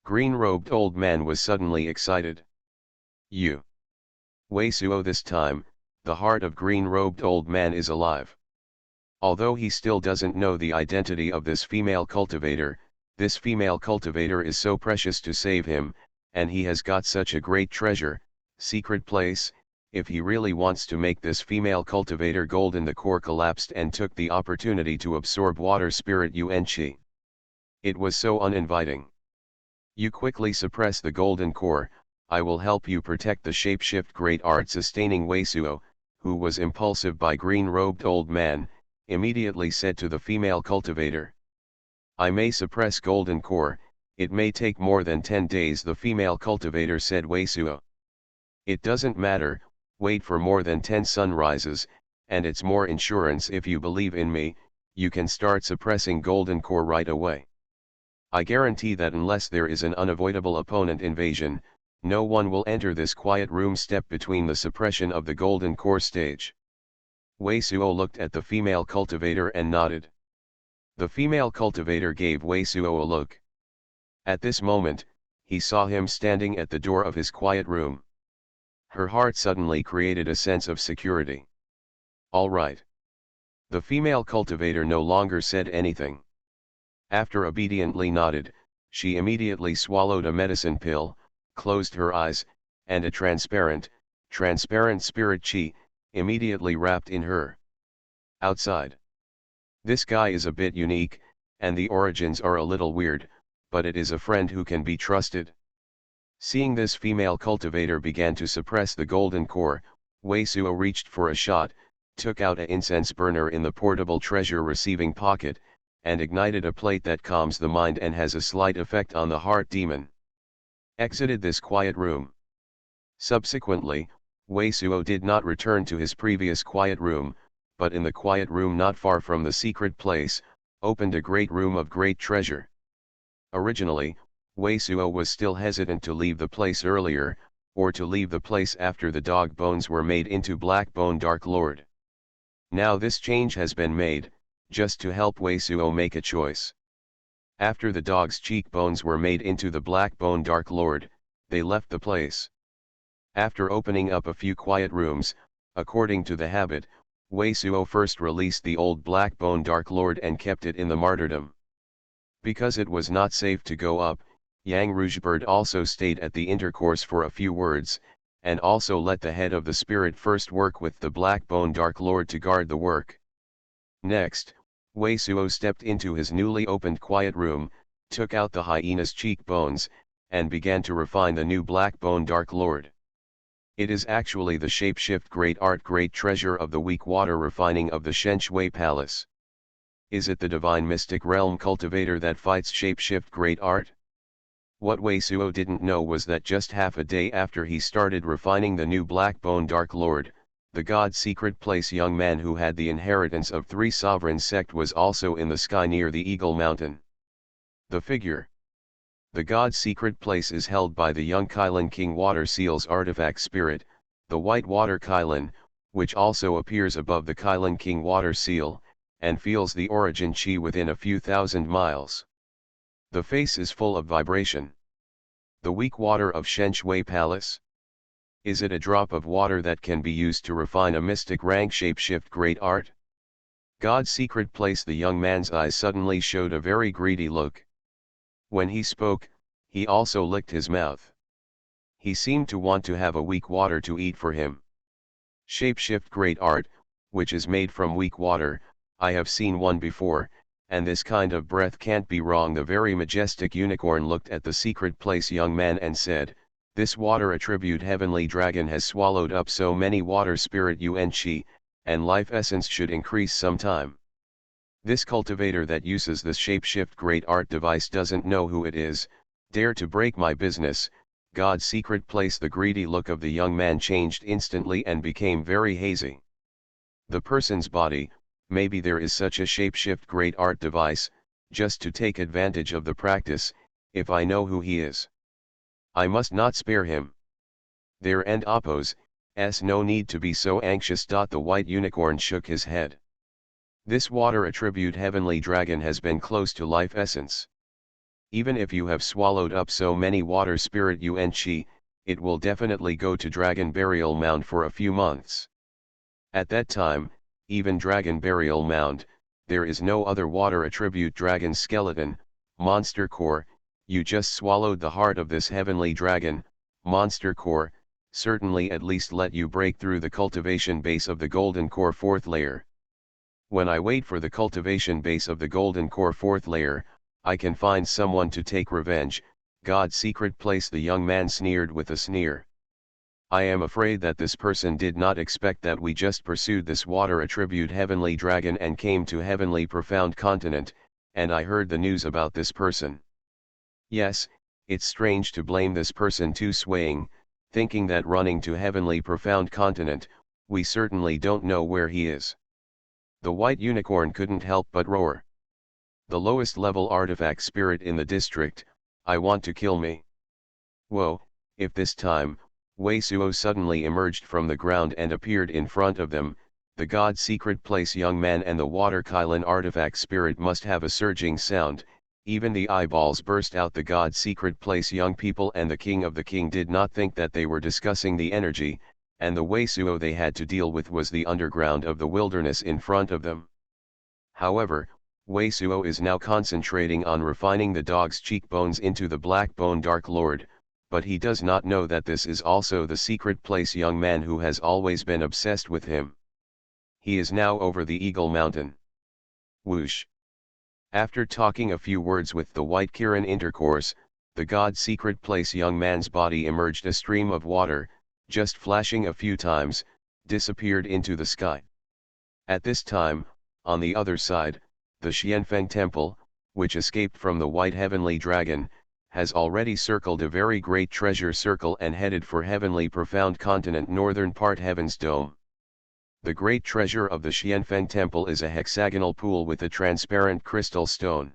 Green-robed old man was suddenly excited. Wei Suo this time, the heart of green-robed old man is alive. Although he still doesn't know the identity of this female cultivator is so precious to save him, and he has got such a great treasure, secret place. If he really wants to make this female cultivator golden, the core collapsed and took the opportunity to absorb water spirit Yuan Qi. It was so uninviting. You quickly suppress the golden core, I will help you protect the shapeshift great art sustaining Wei Suo, who was impulsive by green-robed old man, immediately said to the female cultivator. I may suppress golden core, it may take more than 10 days, the female cultivator said. Wei Suo. It doesn't matter, wait for more than 10 sunrises, and it's more insurance. If you believe in me, you can start suppressing golden core right away. I guarantee that unless there is an unavoidable opponent invasion, no one will enter this quiet room step between the suppression of the golden core stage. Wei Suo looked at the female cultivator and nodded. The female cultivator gave Wei Suo a look. At this moment, he saw him standing at the door of his quiet room. Her heart suddenly created a sense of security. All right. The female cultivator no longer said anything. After obediently nodded, she immediately swallowed a medicine pill, closed her eyes, and a transparent spirit Qi, immediately wrapped in her. Outside. This guy is a bit unique, and the origins are a little weird, but it is a friend who can be trusted. Seeing this, female cultivator began to suppress the golden core. Wei Suo reached for a shot, took out an incense burner in the portable treasure receiving pocket, and ignited a plate that calms the mind and has a slight effect on the heart demon. Exited this quiet room. Subsequently, Wei Suo did not return to his previous quiet room, but in the quiet room not far from the secret place, opened a great room of great treasure. Originally, Wei Suo was still hesitant to leave the place earlier, or to leave the place after the dog bones were made into Black Bone Dark Lord. Now this change has been made, just to help Wei Suo make a choice. After the dog's cheekbones were made into the Black Bone Dark Lord, they left the place. After opening up a few quiet rooms, according to the habit, Wei Suo first released the old Black Bone Dark Lord and kept it in the martyrdom. Because it was not safe to go up, Yang Rougebird also stayed at the intercourse for a few words, and also let the head of the spirit first work with the Black Bone Dark Lord to guard the work. Next, Wei Suo stepped into his newly opened quiet room, took out the hyena's cheekbones, and began to refine the new Black Bone Dark Lord. It is actually the shapeshift great art great treasure of the weak water refining of the Shenshui Palace. Is it the divine mystic realm cultivator that fights shapeshift great art? What Wei Suo didn't know was that just half a day after he started refining the new Black Bone Dark Lord, the God secret place young man who had the inheritance of 3 sovereign sect was also in the sky near the Eagle Mountain. The figure. The God secret place is held by the young Kylin King Water Seal's artifact spirit, the white water Kylin, which also appears above the Kylin King Water Seal, and feels the origin Qi within a few thousand miles. The face is full of vibration. The weak water of Shen Shui Palace? Is it a drop of water that can be used to refine a mystic rank shapeshift great art? God's secret place. The young man's eyes suddenly showed a very greedy look. When he spoke, he also licked his mouth. He seemed to want to have a weak water to eat for him. Shapeshift great art, which is made from weak water, I have seen one before, and this kind of breath can't be wrong. The very majestic unicorn looked at the secret place young man and said, this water attribute heavenly dragon has swallowed up so many water spirit yuan qi, and life essence should increase sometime. This cultivator that uses this shapeshift great art device doesn't know who it is, dare to break my business. God's secret place. The greedy look of the young man changed instantly and became very hazy. The person's body, maybe there is such a shapeshift great art device, just to take advantage of the practice. If I know who he is, I must not spare him. There and oppose, no need to be so anxious. The white unicorn shook his head. This water attribute heavenly dragon has been close to life essence. Even if you have swallowed up so many water spirit yuan qi, it will definitely go to dragon burial mound for a few months. At that time, even dragon burial mound, there is no other water attribute dragon skeleton, monster core. You just swallowed the heart of this heavenly dragon, monster core, certainly at least let you break through the cultivation base of the golden core 4th layer. When I wait for the cultivation base of the golden core 4th layer, I can find someone to take revenge. God's secret place. The young man sneered with a sneer. I am afraid that this person did not expect that we just pursued this water attribute heavenly dragon and came to heavenly profound continent, and I heard the news about this person. Yes, it's strange to blame this person too, swaying, thinking that running to heavenly profound continent, we certainly don't know where he is. The white unicorn couldn't help but roar. The lowest level artifact spirit in the district, I want to kill me. Whoa, if this time, Wei Suo suddenly emerged from the ground and appeared in front of them. The God's secret place young man and the water Kylan artifact spirit must have a surging sound. Even the eyeballs burst out. The God's secret place young people and the king of the king did not think that they were discussing the energy, and the Wei Suo they had to deal with was the underground of the wilderness in front of them. However, Wei Suo is now concentrating on refining the dog's cheekbones into the black bone Dark Lord, but he does not know that this is also the secret place young man who has always been obsessed with him. He is now over the Eagle Mountain. Whoosh! After talking a few words with the white Kirin intercourse, the God's secret place young man's body emerged a stream of water, just flashing a few times, disappeared into the sky. At this time, on the other side, the Xianfeng temple, which escaped from the white heavenly dragon, has already circled a very great treasure circle and headed for heavenly profound continent northern part heaven's dome. The great treasure of the Xianfeng temple is a hexagonal pool with a transparent crystal stone.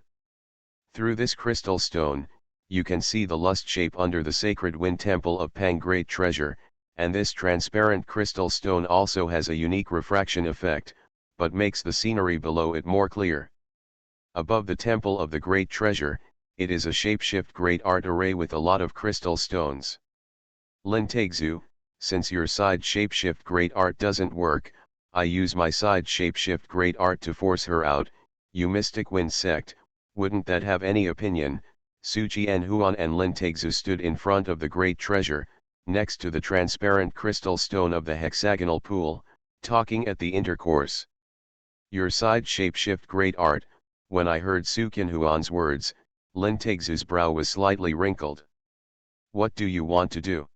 Through this crystal stone, you can see the lust shape under the sacred wind temple of Pang great treasure, and this transparent crystal stone also has a unique refraction effect, but makes the scenery below it more clear. Above the temple of the great treasure, it is a shapeshift great art array with a lot of crystal stones. Lin Taixu, since your side shapeshift great art doesn't work, I use my side shapeshift great art to force her out. You mystic wind sect, wouldn't that have any opinion? Su Xuanhuan and Lin Taixu stood in front of the great treasure, next to the transparent crystal stone of the hexagonal pool, talking at the intercourse. Your side shapeshift great art. When I heard Su Xuanhuan's words, Lin Taixu's brow was slightly wrinkled. What do you want to do?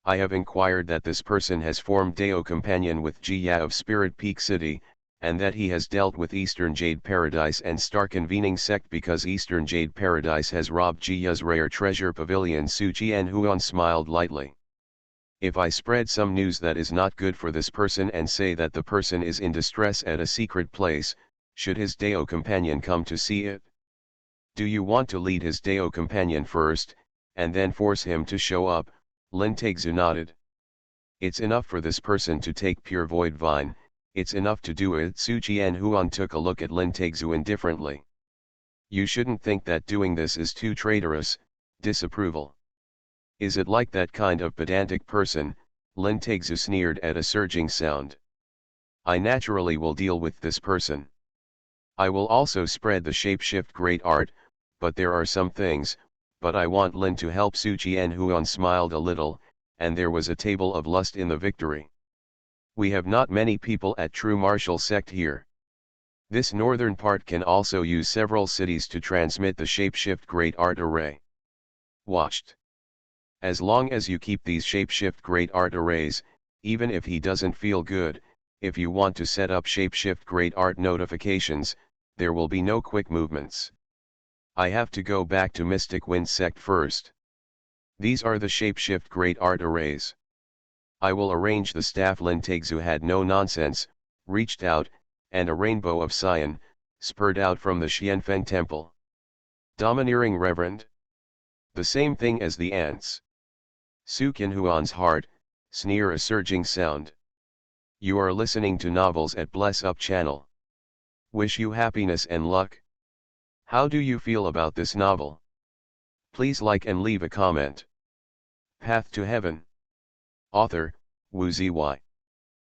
I have inquired that this person has formed Dao companion with Jia of Spirit Peak City, and that he has dealt with Eastern Jade Paradise and Star Convening Sect because Eastern Jade Paradise has robbed Jia's rare treasure pavilion. Su Xuanhuan smiled lightly. If I spread some news that is not good for this person and say that the person is in distress at a secret place, should his Dao companion come to see it? Do you want to lead his Dao companion first, and then force him to show up? Lin Taixu nodded. It's enough for this person to take pure void vine, it's enough to do it. Su Xuanhuan took a look at Lin Taixu indifferently. You shouldn't think that doing this is too traitorous. Disapproval. Is it like that kind of pedantic person? Lin Tegzu sneered at a surging sound. I naturally will deal with this person. I will also spread the shapeshift great art, but there are some things, but I want Lin to help. Su Xuanhuan smiled a little, and there was a table of lust in the victory. We have not many people at true martial sect here. This northern part can also use several cities to transmit the shapeshift great art array. Watched. As long as you keep these shapeshift great art arrays, even if he doesn't feel good, if you want to set up shapeshift great art notifications, there will be no quick movements. I have to go back to Mystic Wind sect first. These are the shapeshift great art arrays. I will arrange the staff. Lin Tegzu had no nonsense, reached out, and a rainbow of cyan spurred out from the Xianfeng temple. Domineering Reverend. The same thing as the ants. Su Xuanhuan's heart sneer a surging sound. You are listening to novels at Bless Up channel. Wish you happiness and luck. How do you feel about this novel? Please like and leave a comment. Path to Heaven. Author, Wu Ziyi.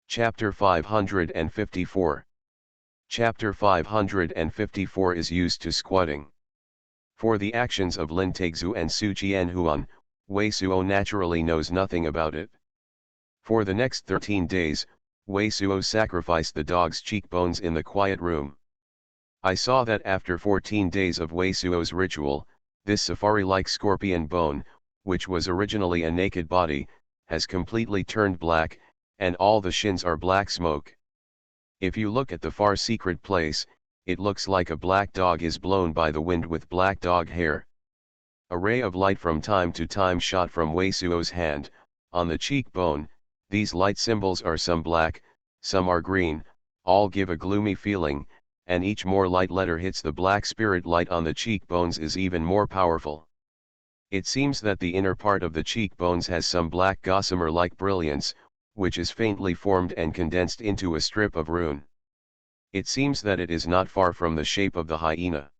Chapter 554. Chapter 554 is used to squatting. For the actions of Lin Tegzu and Su Xuanhuan, Wei Suo naturally knows nothing about it. For the next 13 days, Wei Suo sacrificed the dog's cheekbones in the quiet room. I saw that after 14 days of Wei Suo's ritual, this safari-like scorpion bone, which was originally a naked body, has completely turned black, and all the shins are black smoke. If you look at the far secret place, it looks like a black dog is blown by the wind with black dog hair. A ray of light from time to time shot from Wei Suo's hand, on the cheekbone. These light symbols are some black, some are green, all give a gloomy feeling, and each more light letter hits the black spirit light on the cheekbones is even more powerful. It seems that the inner part of the cheekbones has some black gossamer-like brilliance, which is faintly formed and condensed into a strip of rune. It seems that it is not far from the shape of the hyena.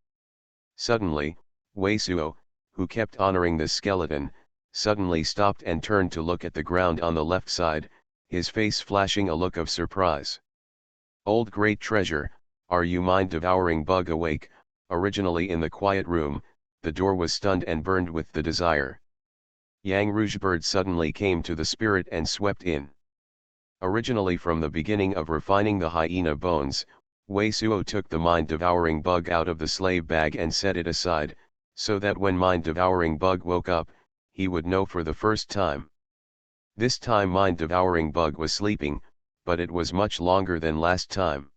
Suddenly, Wei Suo, who kept honoring the skeleton, suddenly stopped and turned to look at the ground on the left side, his face flashing a look of surprise. Old great treasure, are you mind-devouring bug awake? Originally in the quiet room, the door was stunned and burned with the desire. Yang Rougebird suddenly came to the spirit and swept in. Originally from the beginning of refining the hyena bones, Wei Suo took the mind-devouring bug out of the slave bag and set it aside, so that when mind-devouring bug woke up, he would know for the first time. This time mind-devouring bug was sleeping, but it was much longer than last time.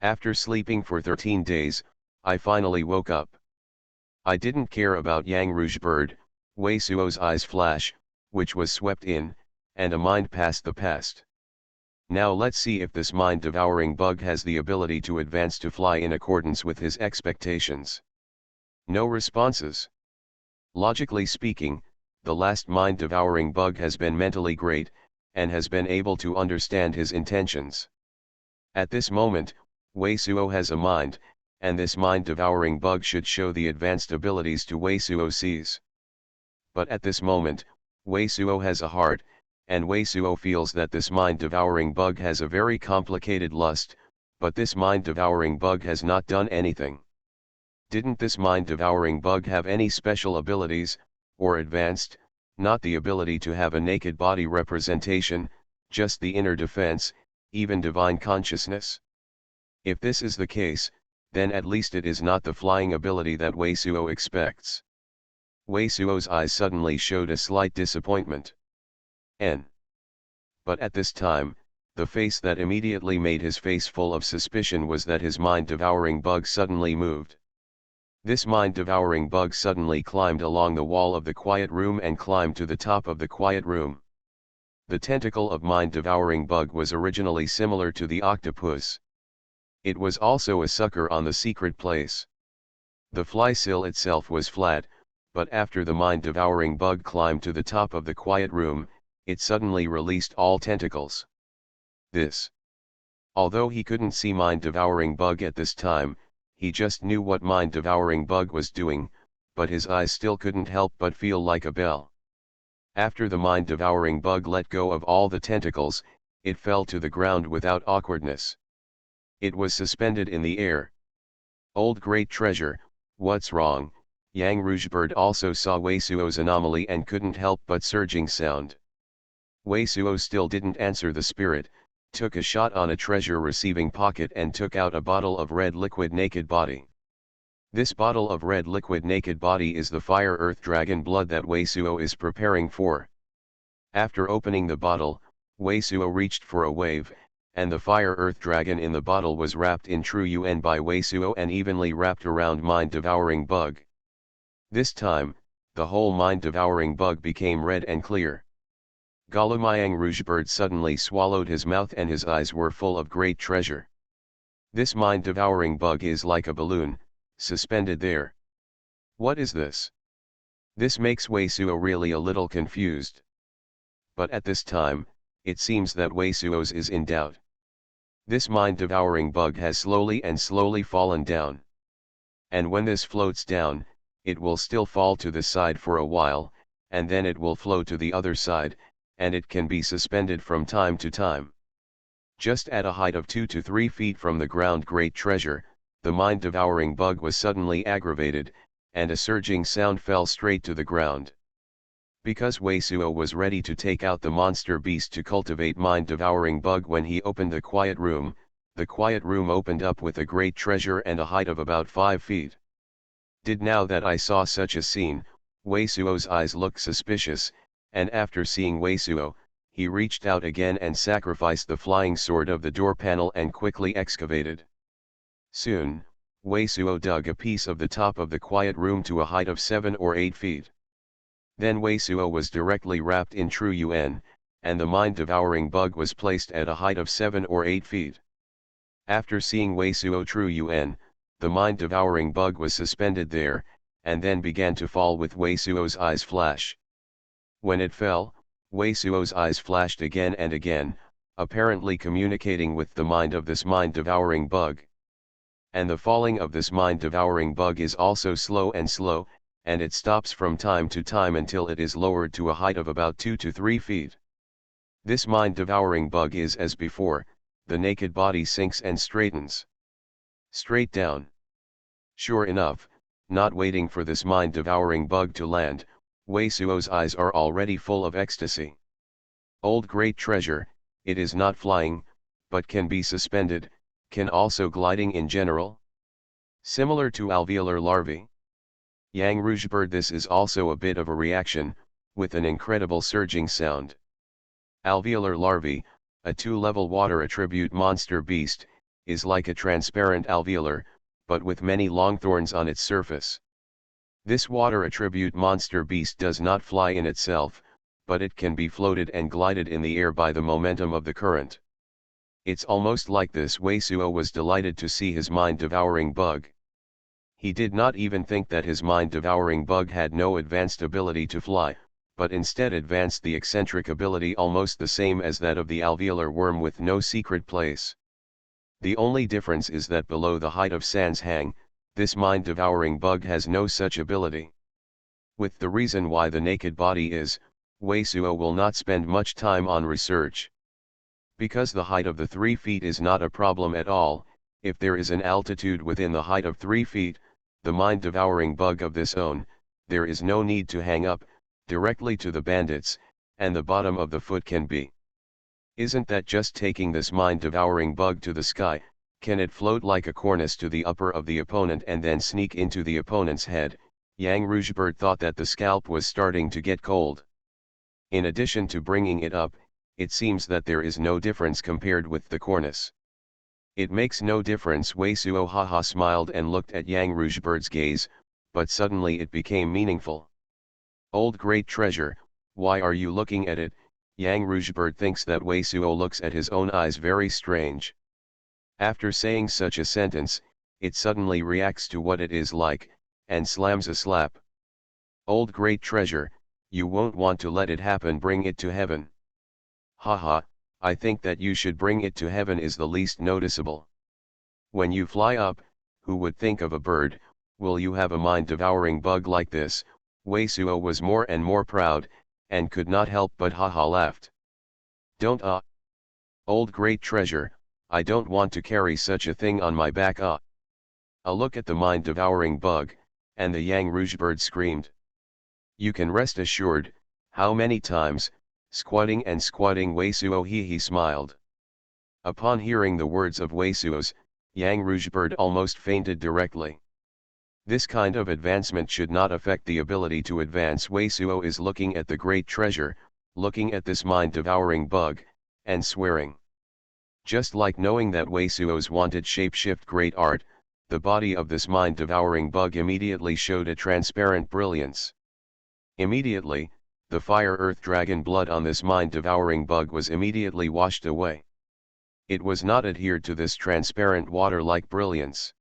After sleeping for 13 days, I finally woke up. I didn't care about Yang Rougebird, Wei Suo's eyes flash, which was swept in, and a mind past the past. Now let's see if this mind-devouring bug has the ability to advance to fly in accordance with his expectations. No responses. Logically speaking, the last mind-devouring bug has been mentally great, and has been able to understand his intentions. At this moment, Wei Suo has a mind, and this mind-devouring bug should show the advanced abilities to Wei Suo sees. But at this moment, Wei Suo has a heart, and Wei Suo feels that this mind-devouring bug has a very complicated lust, but this mind-devouring bug has not done anything. Didn't this mind-devouring bug have any special abilities, or advanced, not the ability to have a naked body representation, just the inner defense, even divine consciousness? If this is the case, then at least it is not the flying ability that Wei Suo expects. Wei Suo's eyes suddenly showed a slight disappointment. But at this time, the face that immediately made his face full of suspicion was that his mind-devouring bug suddenly moved. This mind-devouring bug suddenly climbed along the wall of the quiet room and climbed to the top of the quiet room. The tentacle of mind-devouring bug was originally similar to the octopus. It was also a sucker on the secret place. The fly sill itself was flat, but after the mind-devouring bug climbed to the top of the quiet room, it suddenly released all tentacles. Although he couldn't see mind-devouring bug at this time, he just knew what mind-devouring bug was doing, but his eyes still couldn't help but feel like a bell. After the mind-devouring bug let go of all the tentacles, it fell to the ground without awkwardness. It was suspended in the air. Old great treasure, what's wrong? Yang Rougebird also saw Wei Suo's anomaly and couldn't help but surging sound. Wei Suo still didn't answer the spirit, took a shot on a treasure-receiving pocket and took out a bottle of red liquid naked body. This bottle of red liquid naked body is the fire earth dragon blood that Wei Suo is preparing for. After opening the bottle, Wei Suo reached for a wave, and the fire earth dragon in the bottle was wrapped in true Yuan by Wei Suo and evenly wrapped around mind-devouring bug. This time, the whole mind-devouring bug became red and clear. Galomayang Rougebird suddenly swallowed his mouth and his eyes were full of great treasure. This mind-devouring bug is like a balloon, suspended there. What is this? This makes Wei Suo really a little confused. But at this time, it seems that Wei Suo's is in doubt. This mind-devouring bug has slowly fallen down. And when this floats down, it will still fall to the side for a while, and then it will flow to the other side, and it can be suspended from time to time. Just at a height of 2 to 3 feet from the ground great treasure, the mind-devouring bug was suddenly aggravated, and a surging sound fell straight to the ground. Because Wei Suo was ready to take out the monster beast to cultivate mind-devouring bug when he opened the quiet room opened up with a great treasure and a height of about 5 feet. Now that I saw such a scene, Wei Suo's eyes looked suspicious, and after seeing Wei Suo, he reached out again and sacrificed the flying sword of the door panel and quickly excavated. Soon, Wei Suo dug a piece of the top of the quiet room to a height of 7 or 8 feet. Then Wei Suo was directly wrapped in true Yuan, and the mind-devouring bug was placed at a height of 7 or 8 feet. After seeing Wei Suo true Yuan, the mind-devouring bug was suspended there, and then began to fall with Wei Suo's eyes flash. When it fell, Wei Suo's eyes flashed again and again, apparently communicating with the mind of this mind-devouring bug. And the falling of this mind-devouring bug is also slow, and it stops from time to time until it is lowered to a height of about 2 to 3 feet. This mind-devouring bug is as before, the naked body sinks and straightens. Straight down. Sure enough, not waiting for this mind-devouring bug to land, Wei Suo's eyes are already full of ecstasy. Old great treasure, it is not flying, but can be suspended, can also gliding in general. Similar to alveolar larvae. Yang Rougebird, this is also a bit of a reaction, with an incredible surging sound. Alveolar larvae, a 2-level water attribute monster beast, is like a transparent alveolar, but with many long thorns on its surface. This water attribute monster beast does not fly in itself, but it can be floated and glided in the air by the momentum of the current. It's almost like this. Wei Suo was delighted to see his mind-devouring bug. He did not even think that his mind-devouring bug had no advanced ability to fly, but instead advanced the eccentric ability almost the same as that of the alveolar worm with no secret place. The only difference is that below the height of Sans Hang, this mind-devouring bug has no such ability. With the reason why the naked body is, Wei Suo will not spend much time on research. Because the height of the 3 feet is not a problem at all, if there is an altitude within the height of 3 feet, the mind-devouring bug of this own, there is no need to hang up, directly to the bandits, and the bottom of the foot can be. Isn't that just taking this mind-devouring bug to the sky? Can it float like a cornice to the upper of the opponent and then sneak into the opponent's head? Yang Rougebird thought that the scalp was starting to get cold. In addition to bringing it up, it seems that there is no difference compared with the cornice. It makes no difference. Wei Suo haha smiled and looked at Yang Rougebird's gaze, but suddenly it became meaningful. Old great treasure, why are you looking at it? Yang Rougebird thinks that Wei Suo looks at his own eyes very strange. After saying such a sentence, it suddenly reacts to what it is like, and slams a slap. Old great treasure, you won't want to let it happen. Bring it to heaven. Haha, I think that you should bring it to heaven is the least noticeable. When you fly up, who would think of a bird, will you have a mind-devouring bug like this? Wei Suo was more and more proud, and could not help but haha laughed. Don't old great treasure, I don't want to carry such a thing on my back A look at the mind-devouring bug, and the Yang Rouge bird screamed. You can rest assured, how many times, squatting and squatting Wei Suo he smiled. Upon hearing the words of Wei Suo's, Yang Rouge bird almost fainted directly. This kind of advancement should not affect the ability to advance. Wei Suo is looking at the great treasure, looking at this mind-devouring bug, and swearing. Just like knowing that Wei Suo's wanted shape-shift great art, the body of this mind-devouring bug immediately showed a transparent brilliance. Immediately, the fire-earth dragon blood on this mind-devouring bug was immediately washed away. It was not adhered to this transparent water-like brilliance.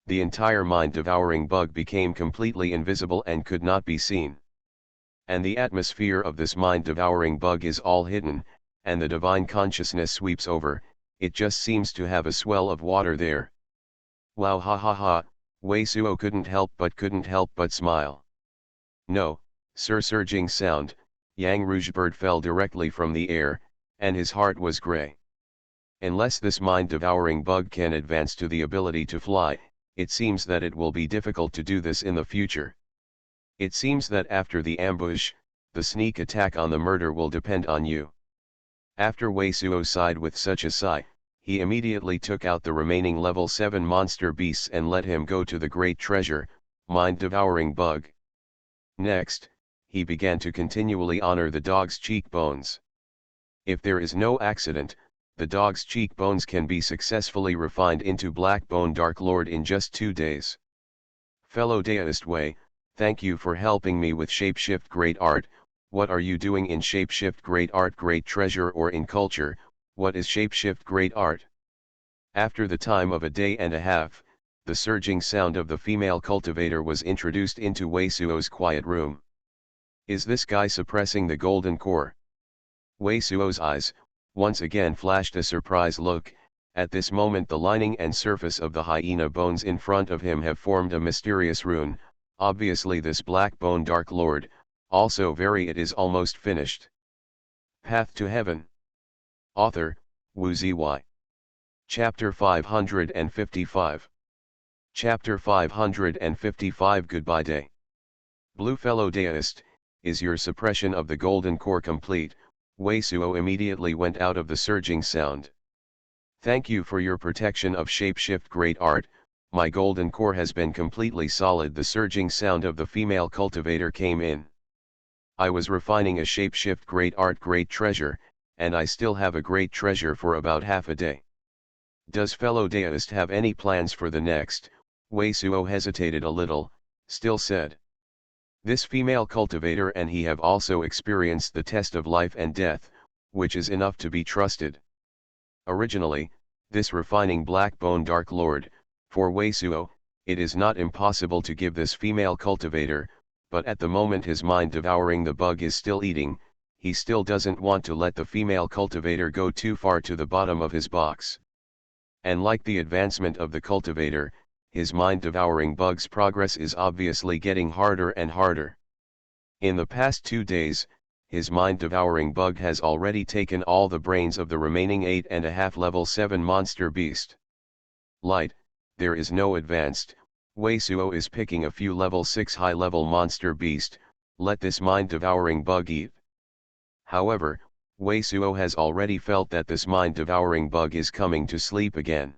The entire mind-devouring bug became completely invisible and could not be seen. And the atmosphere of this mind-devouring bug is all hidden, and the divine consciousness sweeps over, it just seems to have a swell of water there. Wow, ha ha ha, Wei Suo couldn't help but smile. No, sir, surging sound, Yang Rouge bird fell directly from the air, and his heart was grey. Unless this mind-devouring bug can advance to the ability to fly, it seems that it will be difficult to do this in the future. It seems that after the ambush, the sneak attack on the murder will depend on you. After Wei Suo sighed with such a sigh, he immediately took out the remaining level 7 monster beasts and let him go to the great treasure, mind-devouring bug. Next, he began to continually honor the dog's cheekbones. If there is no accident, the dog's cheekbones can be successfully refined into Black Bone Dark Lord in just 2 days. Fellow Deist Wei, thank you for helping me with Shapeshift Great Art. What are you doing in Shapeshift Great Art Great Treasure or in Culture? What is Shapeshift Great Art? After the time of a day and a half, the surging sound of the female cultivator was introduced into Wei Suo's quiet room. Is this guy suppressing the golden core? Wei Suo's eyes, once again flashed a surprised look. At this moment the lining and surface of the hyena bones in front of him have formed a mysterious rune, obviously this Black Bone Dark Lord, also very it is almost finished. Path to Heaven. Author, Wu Ziyi. Chapter 555. Chapter 555 Goodbye Day. Blue fellow Deist, is your suppression of the golden core complete? Wei Suo immediately went out of the surging sound. Thank you for your protection of Shapeshift Great Art, my golden core has been completely solid. The surging sound of the female cultivator came in. I was refining a Shapeshift Great Art Great Treasure, and I still have a great treasure for about half a day. Does fellow Deist have any plans for the next? Wei Suo hesitated a little, still said. This female cultivator and he have also experienced the test of life and death, which is enough to be trusted. Originally, this refining Black Bone Dark Lord, for Wei Suo, it is not impossible to give this female cultivator, but at the moment his mind devouring the bug is still eating, he still doesn't want to let the female cultivator go too far to the bottom of his box. And like the advancement of the cultivator, his mind-devouring bug's progress is obviously getting harder and harder. In the past 2 days, his mind-devouring bug has already taken all the brains of the remaining 8.5 level 7 monster beast. Light, there is no advanced, Wei Suo is picking a few level 6 high-level monster beast, let this mind-devouring bug eat. However, Wei Suo has already felt that this mind-devouring bug is coming to sleep again.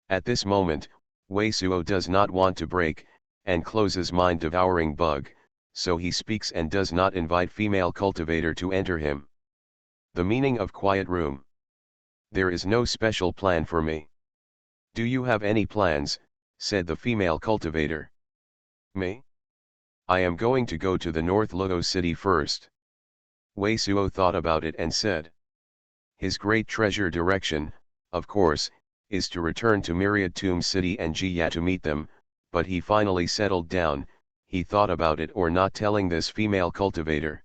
At this moment, Wei Suo does not want to break, and closes mind-devouring bug, so he speaks and does not invite female cultivator to enter him. The meaning of quiet room. There is no special plan for me. Do you have any plans? Said the female cultivator. Me? I am going to go to the North Luo city first. Wei Suo thought about it and said. His great treasure direction, of course, is to return to Myriad Tomb City and Jia to meet them, but he finally settled down, he thought about it or not telling this female cultivator.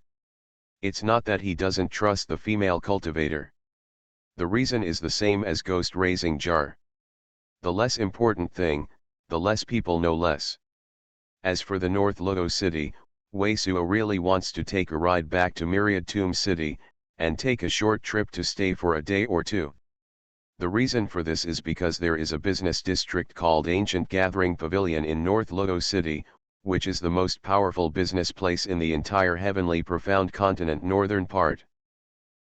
It's not that he doesn't trust the female cultivator. The reason is the same as ghost raising jar. The less important thing, the less people know less. As for the North Loto City, Wei Suo really wants to take a ride back to Myriad Tomb City, and take a short trip to stay for a day or two. The reason for this is because there is a business district called Ancient Gathering Pavilion in North Loto City, which is the most powerful business place in the entire heavenly profound continent northern part.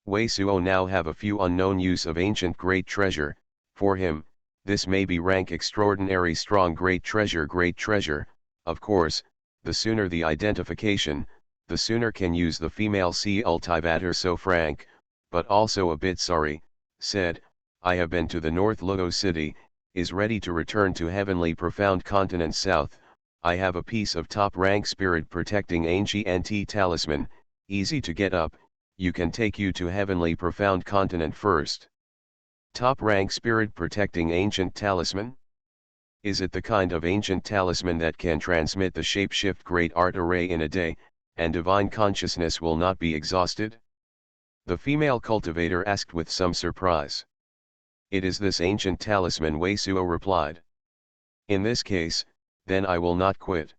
Wei Suo now have a few unknown use of ancient great treasure. For him, this may be rank extraordinary strong great treasure, of course, the sooner the identification, the sooner can use the female C ultivator so frank, but also a bit sorry, said, I have been to the North Loto City, is ready to return to heavenly profound continent south. I have a piece of top-rank spirit protecting ancient talisman, easy to get up, you can take you to heavenly profound continent first. Top-rank spirit protecting ancient talisman? Is it the kind of ancient talisman that can transmit the shapeshift great art array in a day, and divine consciousness will not be exhausted? The female cultivator asked with some surprise. It is this ancient talisman, Wei Suo replied. In this case, then I will not quit.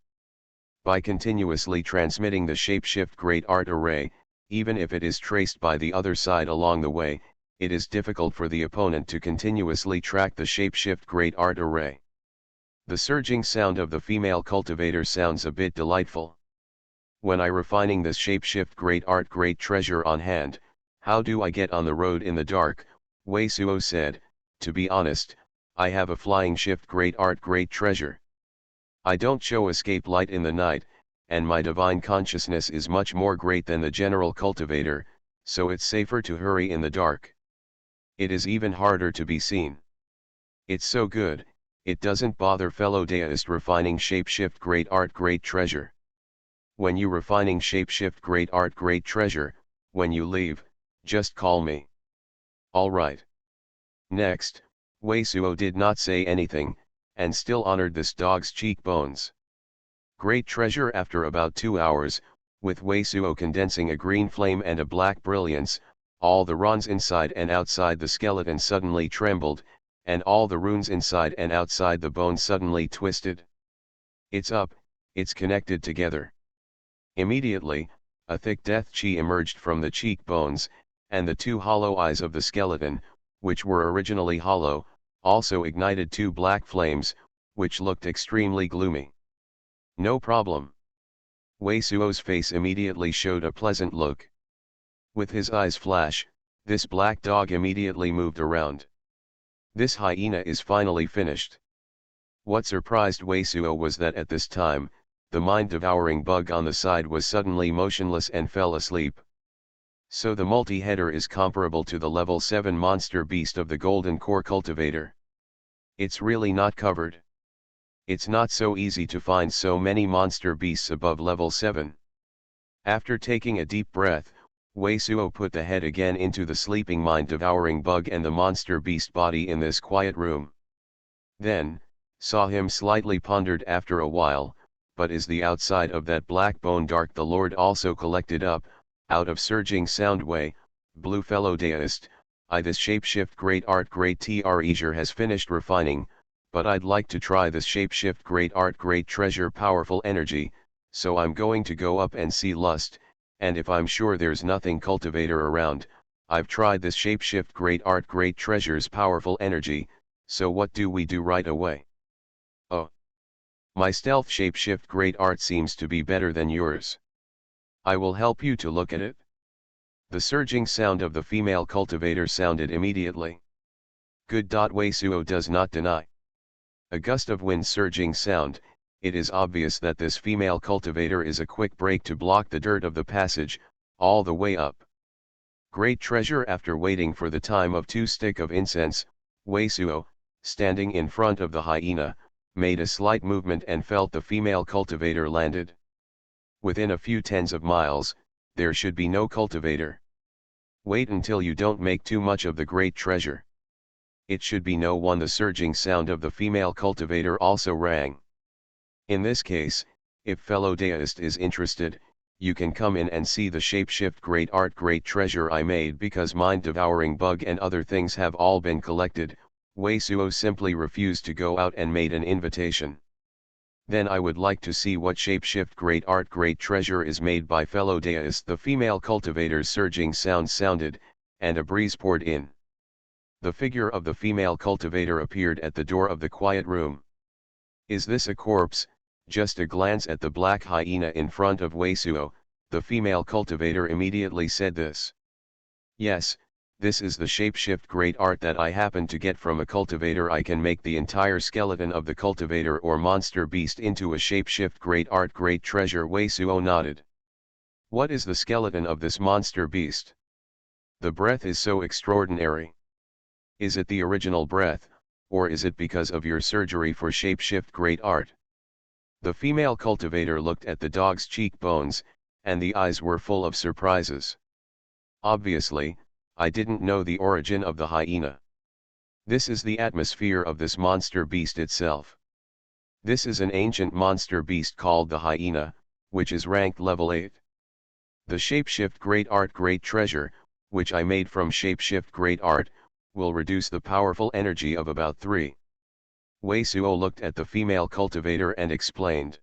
By continuously transmitting the shapeshift great art array, even if it is traced by the other side along the way, it is difficult for the opponent to continuously track the shapeshift great art array. The surging sound of the female cultivator sounds a bit delightful. When I refining this shapeshift great art great treasure on hand, how do I get on the road in the dark? Wei Suo said, to be honest, I have a flying shift great art great treasure. I don't show escape light in the night, and my divine consciousness is much more great than the general cultivator, so it's safer to hurry in the dark. It is even harder to be seen. It's so good, it doesn't bother fellow deist refining shapeshift great art great treasure. When you refining shapeshift great art great treasure, when you leave, just call me. Alright. Next, Wei Suo did not say anything, and still honored this dog's cheekbones. Great treasure. After about 2 hours, with Wei Suo condensing a green flame and a black brilliance, all the runes inside and outside the skeleton suddenly trembled, and all the runes inside and outside the bone suddenly twisted. It's up, it's connected together. Immediately, a thick death chi emerged from the cheekbones, and the 2 hollow eyes of the skeleton, which were originally hollow, also ignited 2 black flames, which looked extremely gloomy. No problem. Wei Suo's face immediately showed a pleasant look. With his eyes flash, this black dog immediately moved around. This hyena is finally finished. What surprised Wei Suo was that at this time, the mind-devouring bug on the side was suddenly motionless and fell asleep. So the multi-header is comparable to the level 7 monster beast of the Golden Core Cultivator. It's really not covered. It's not so easy to find so many monster beasts above level 7. After taking a deep breath, Wei Suo put the head again into the sleeping mind-devouring bug and the monster beast body in this quiet room. Then, saw him slightly pondered after a while, but is the outside of that black bone dark? The Lord also collected up, out of surging sound Wei, blue fellow deist, I this shapeshift great art great treasure has finished refining, but I'd like to try this shapeshift great art great treasure powerful energy, so I'm going to go up and see lust, and if I'm sure there's nothing cultivator around, I've tried this shapeshift great art great treasure's powerful energy, so what do we do right away? Oh. My stealth shapeshift great art seems to be better than yours. I will help you to look at it. The surging sound of the female cultivator sounded immediately. Good. Wei Suo does not deny. A gust of wind surging sound, it is obvious that this female cultivator is a quick break to block the dirt of the passage, all the way up. Great treasure. After waiting for the time of 2 stick of incense, Wei Suo, standing in front of the hyena, made a slight movement and felt the female cultivator landed. Within a few tens of miles, there should be no cultivator. Wait until you don't make too much of the great treasure. It should be no one. The surging sound of the female cultivator also rang. In this case, if fellow deist is interested, you can come in and see the shapeshift great art great treasure I made because mind-devouring bug and other things have all been collected. Wei Suo simply refused to go out and made an invitation. Then I would like to see what shapeshift great art great treasure is made by fellow deists. The female cultivator's surging sounds sounded, and a breeze poured in. The figure of the female cultivator appeared at the door of the quiet room. Is this a corpse? Just a glance at the black hyena in front of Wei Suo, the female cultivator immediately said this. Yes, this is the shapeshift great art that I happen to get from a cultivator. I can make the entire skeleton of the cultivator or monster beast into a shapeshift great art great treasure. Wei Suo nodded. What is the skeleton of this monster beast? The breath is so extraordinary. Is it the original breath, or is it because of your surgery for shapeshift great art? The female cultivator looked at the dog's cheekbones, and the eyes were full of surprises. Obviously, I didn't know the origin of the hyena. This is the atmosphere of this monster beast itself. This is an ancient monster beast called the hyena, which is ranked level 8. The shapeshift great art great treasure, which I made from shapeshift great art, will reduce the powerful energy of about 3. Wei Suo looked at the female cultivator and explained.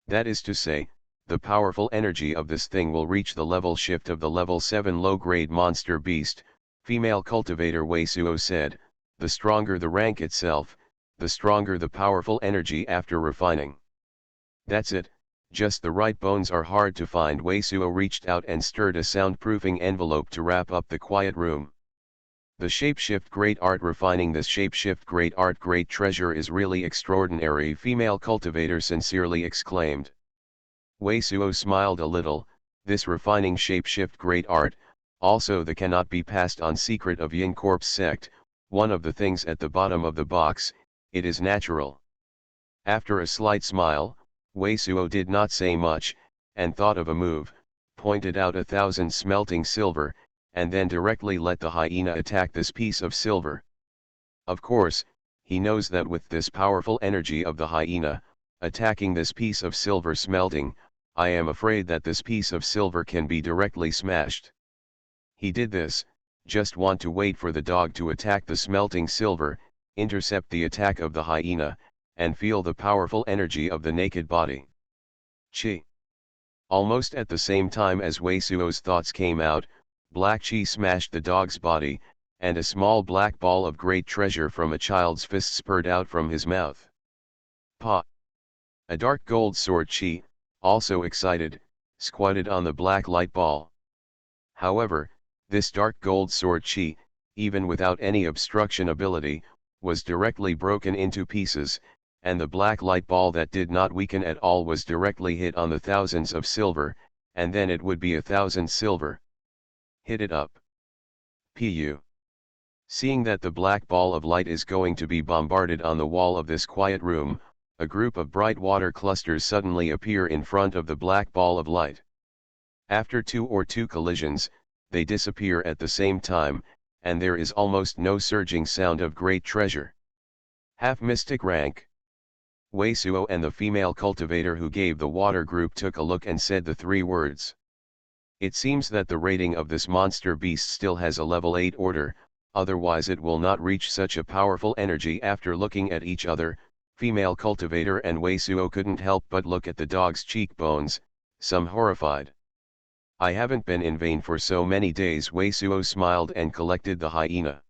That is to say, the powerful energy of this thing will reach the level shift of the level 7 low-grade monster beast. Female cultivator Wei Suo said, the stronger the rank itself, the stronger the powerful energy after refining. That's it, just the right bones are hard to find. Wei Suo reached out and stirred a soundproofing envelope to wrap up the quiet room. The shapeshift great art refining this shapeshift great art great treasure is really extraordinary, female cultivator sincerely exclaimed. Wei Suo smiled a little. This refining shapeshift great art, also the cannot be passed on secret of Yin Corpse sect, one of the things at the bottom of the box, it is natural. After a slight smile, Wei Suo did not say much, and thought of a move, pointed out 1,000 smelting silver, and then directly let the hyena attack this piece of silver. Of course, he knows that with this powerful energy of the hyena, attacking this piece of silver smelting, I am afraid that this piece of silver can be directly smashed. He did this, just want to wait for the dog to attack the smelting silver, intercept the attack of the hyena, and feel the powerful energy of the naked body. Chi. Almost at the same time as Wei Suo's thoughts came out, black chi smashed the dog's body, and a small black ball of great treasure from a child's fist spurted out from his mouth. Pa! A dark gold sword chi, also excited, squatted on the black light ball. However, this dark gold sword chi, even without any obstruction ability, was directly broken into pieces, and the black light ball that did not weaken at all was directly hit on the thousands of silver, and then it would be 1,000 silver. Hit it up. Pu. Seeing that the black ball of light is going to be bombarded on the wall of this quiet room, a group of bright water clusters suddenly appear in front of the black ball of light. After 2 collisions, they disappear at the same time, and there is almost no surging sound of great treasure. Half mystic rank. Wei Suo and the female cultivator who gave the water group took a look and said the 3 words. It seems that the rating of this monster beast still has a level 8 order, otherwise it will not reach such a powerful energy. After looking at each other, female cultivator and Wei Suo couldn't help but look at the dog's cheekbones, some horrified. I haven't been in vain for so many days. Wei Suo smiled and collected the hyena.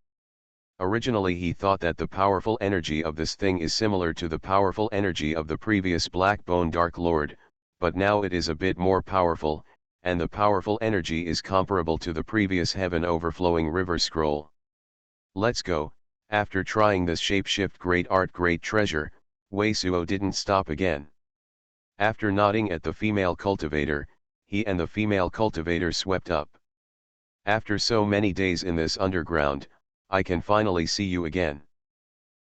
Originally he thought that the powerful energy of this thing is similar to the powerful energy of the previous Black Bone Dark Lord, but now it is a bit more powerful, and the powerful energy is comparable to the previous Heaven Overflowing River Scroll. Let's go. After trying this shapeshift great art great treasure, Wei Suo didn't stop again. After nodding at the female cultivator, he and the female cultivator swept up. After so many days in this underground, I can finally see you again.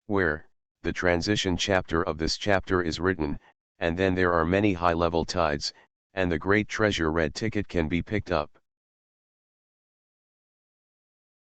Where, the transition chapter of this chapter is written, and then there are many high-level tides, and the great treasure red ticket can be picked up.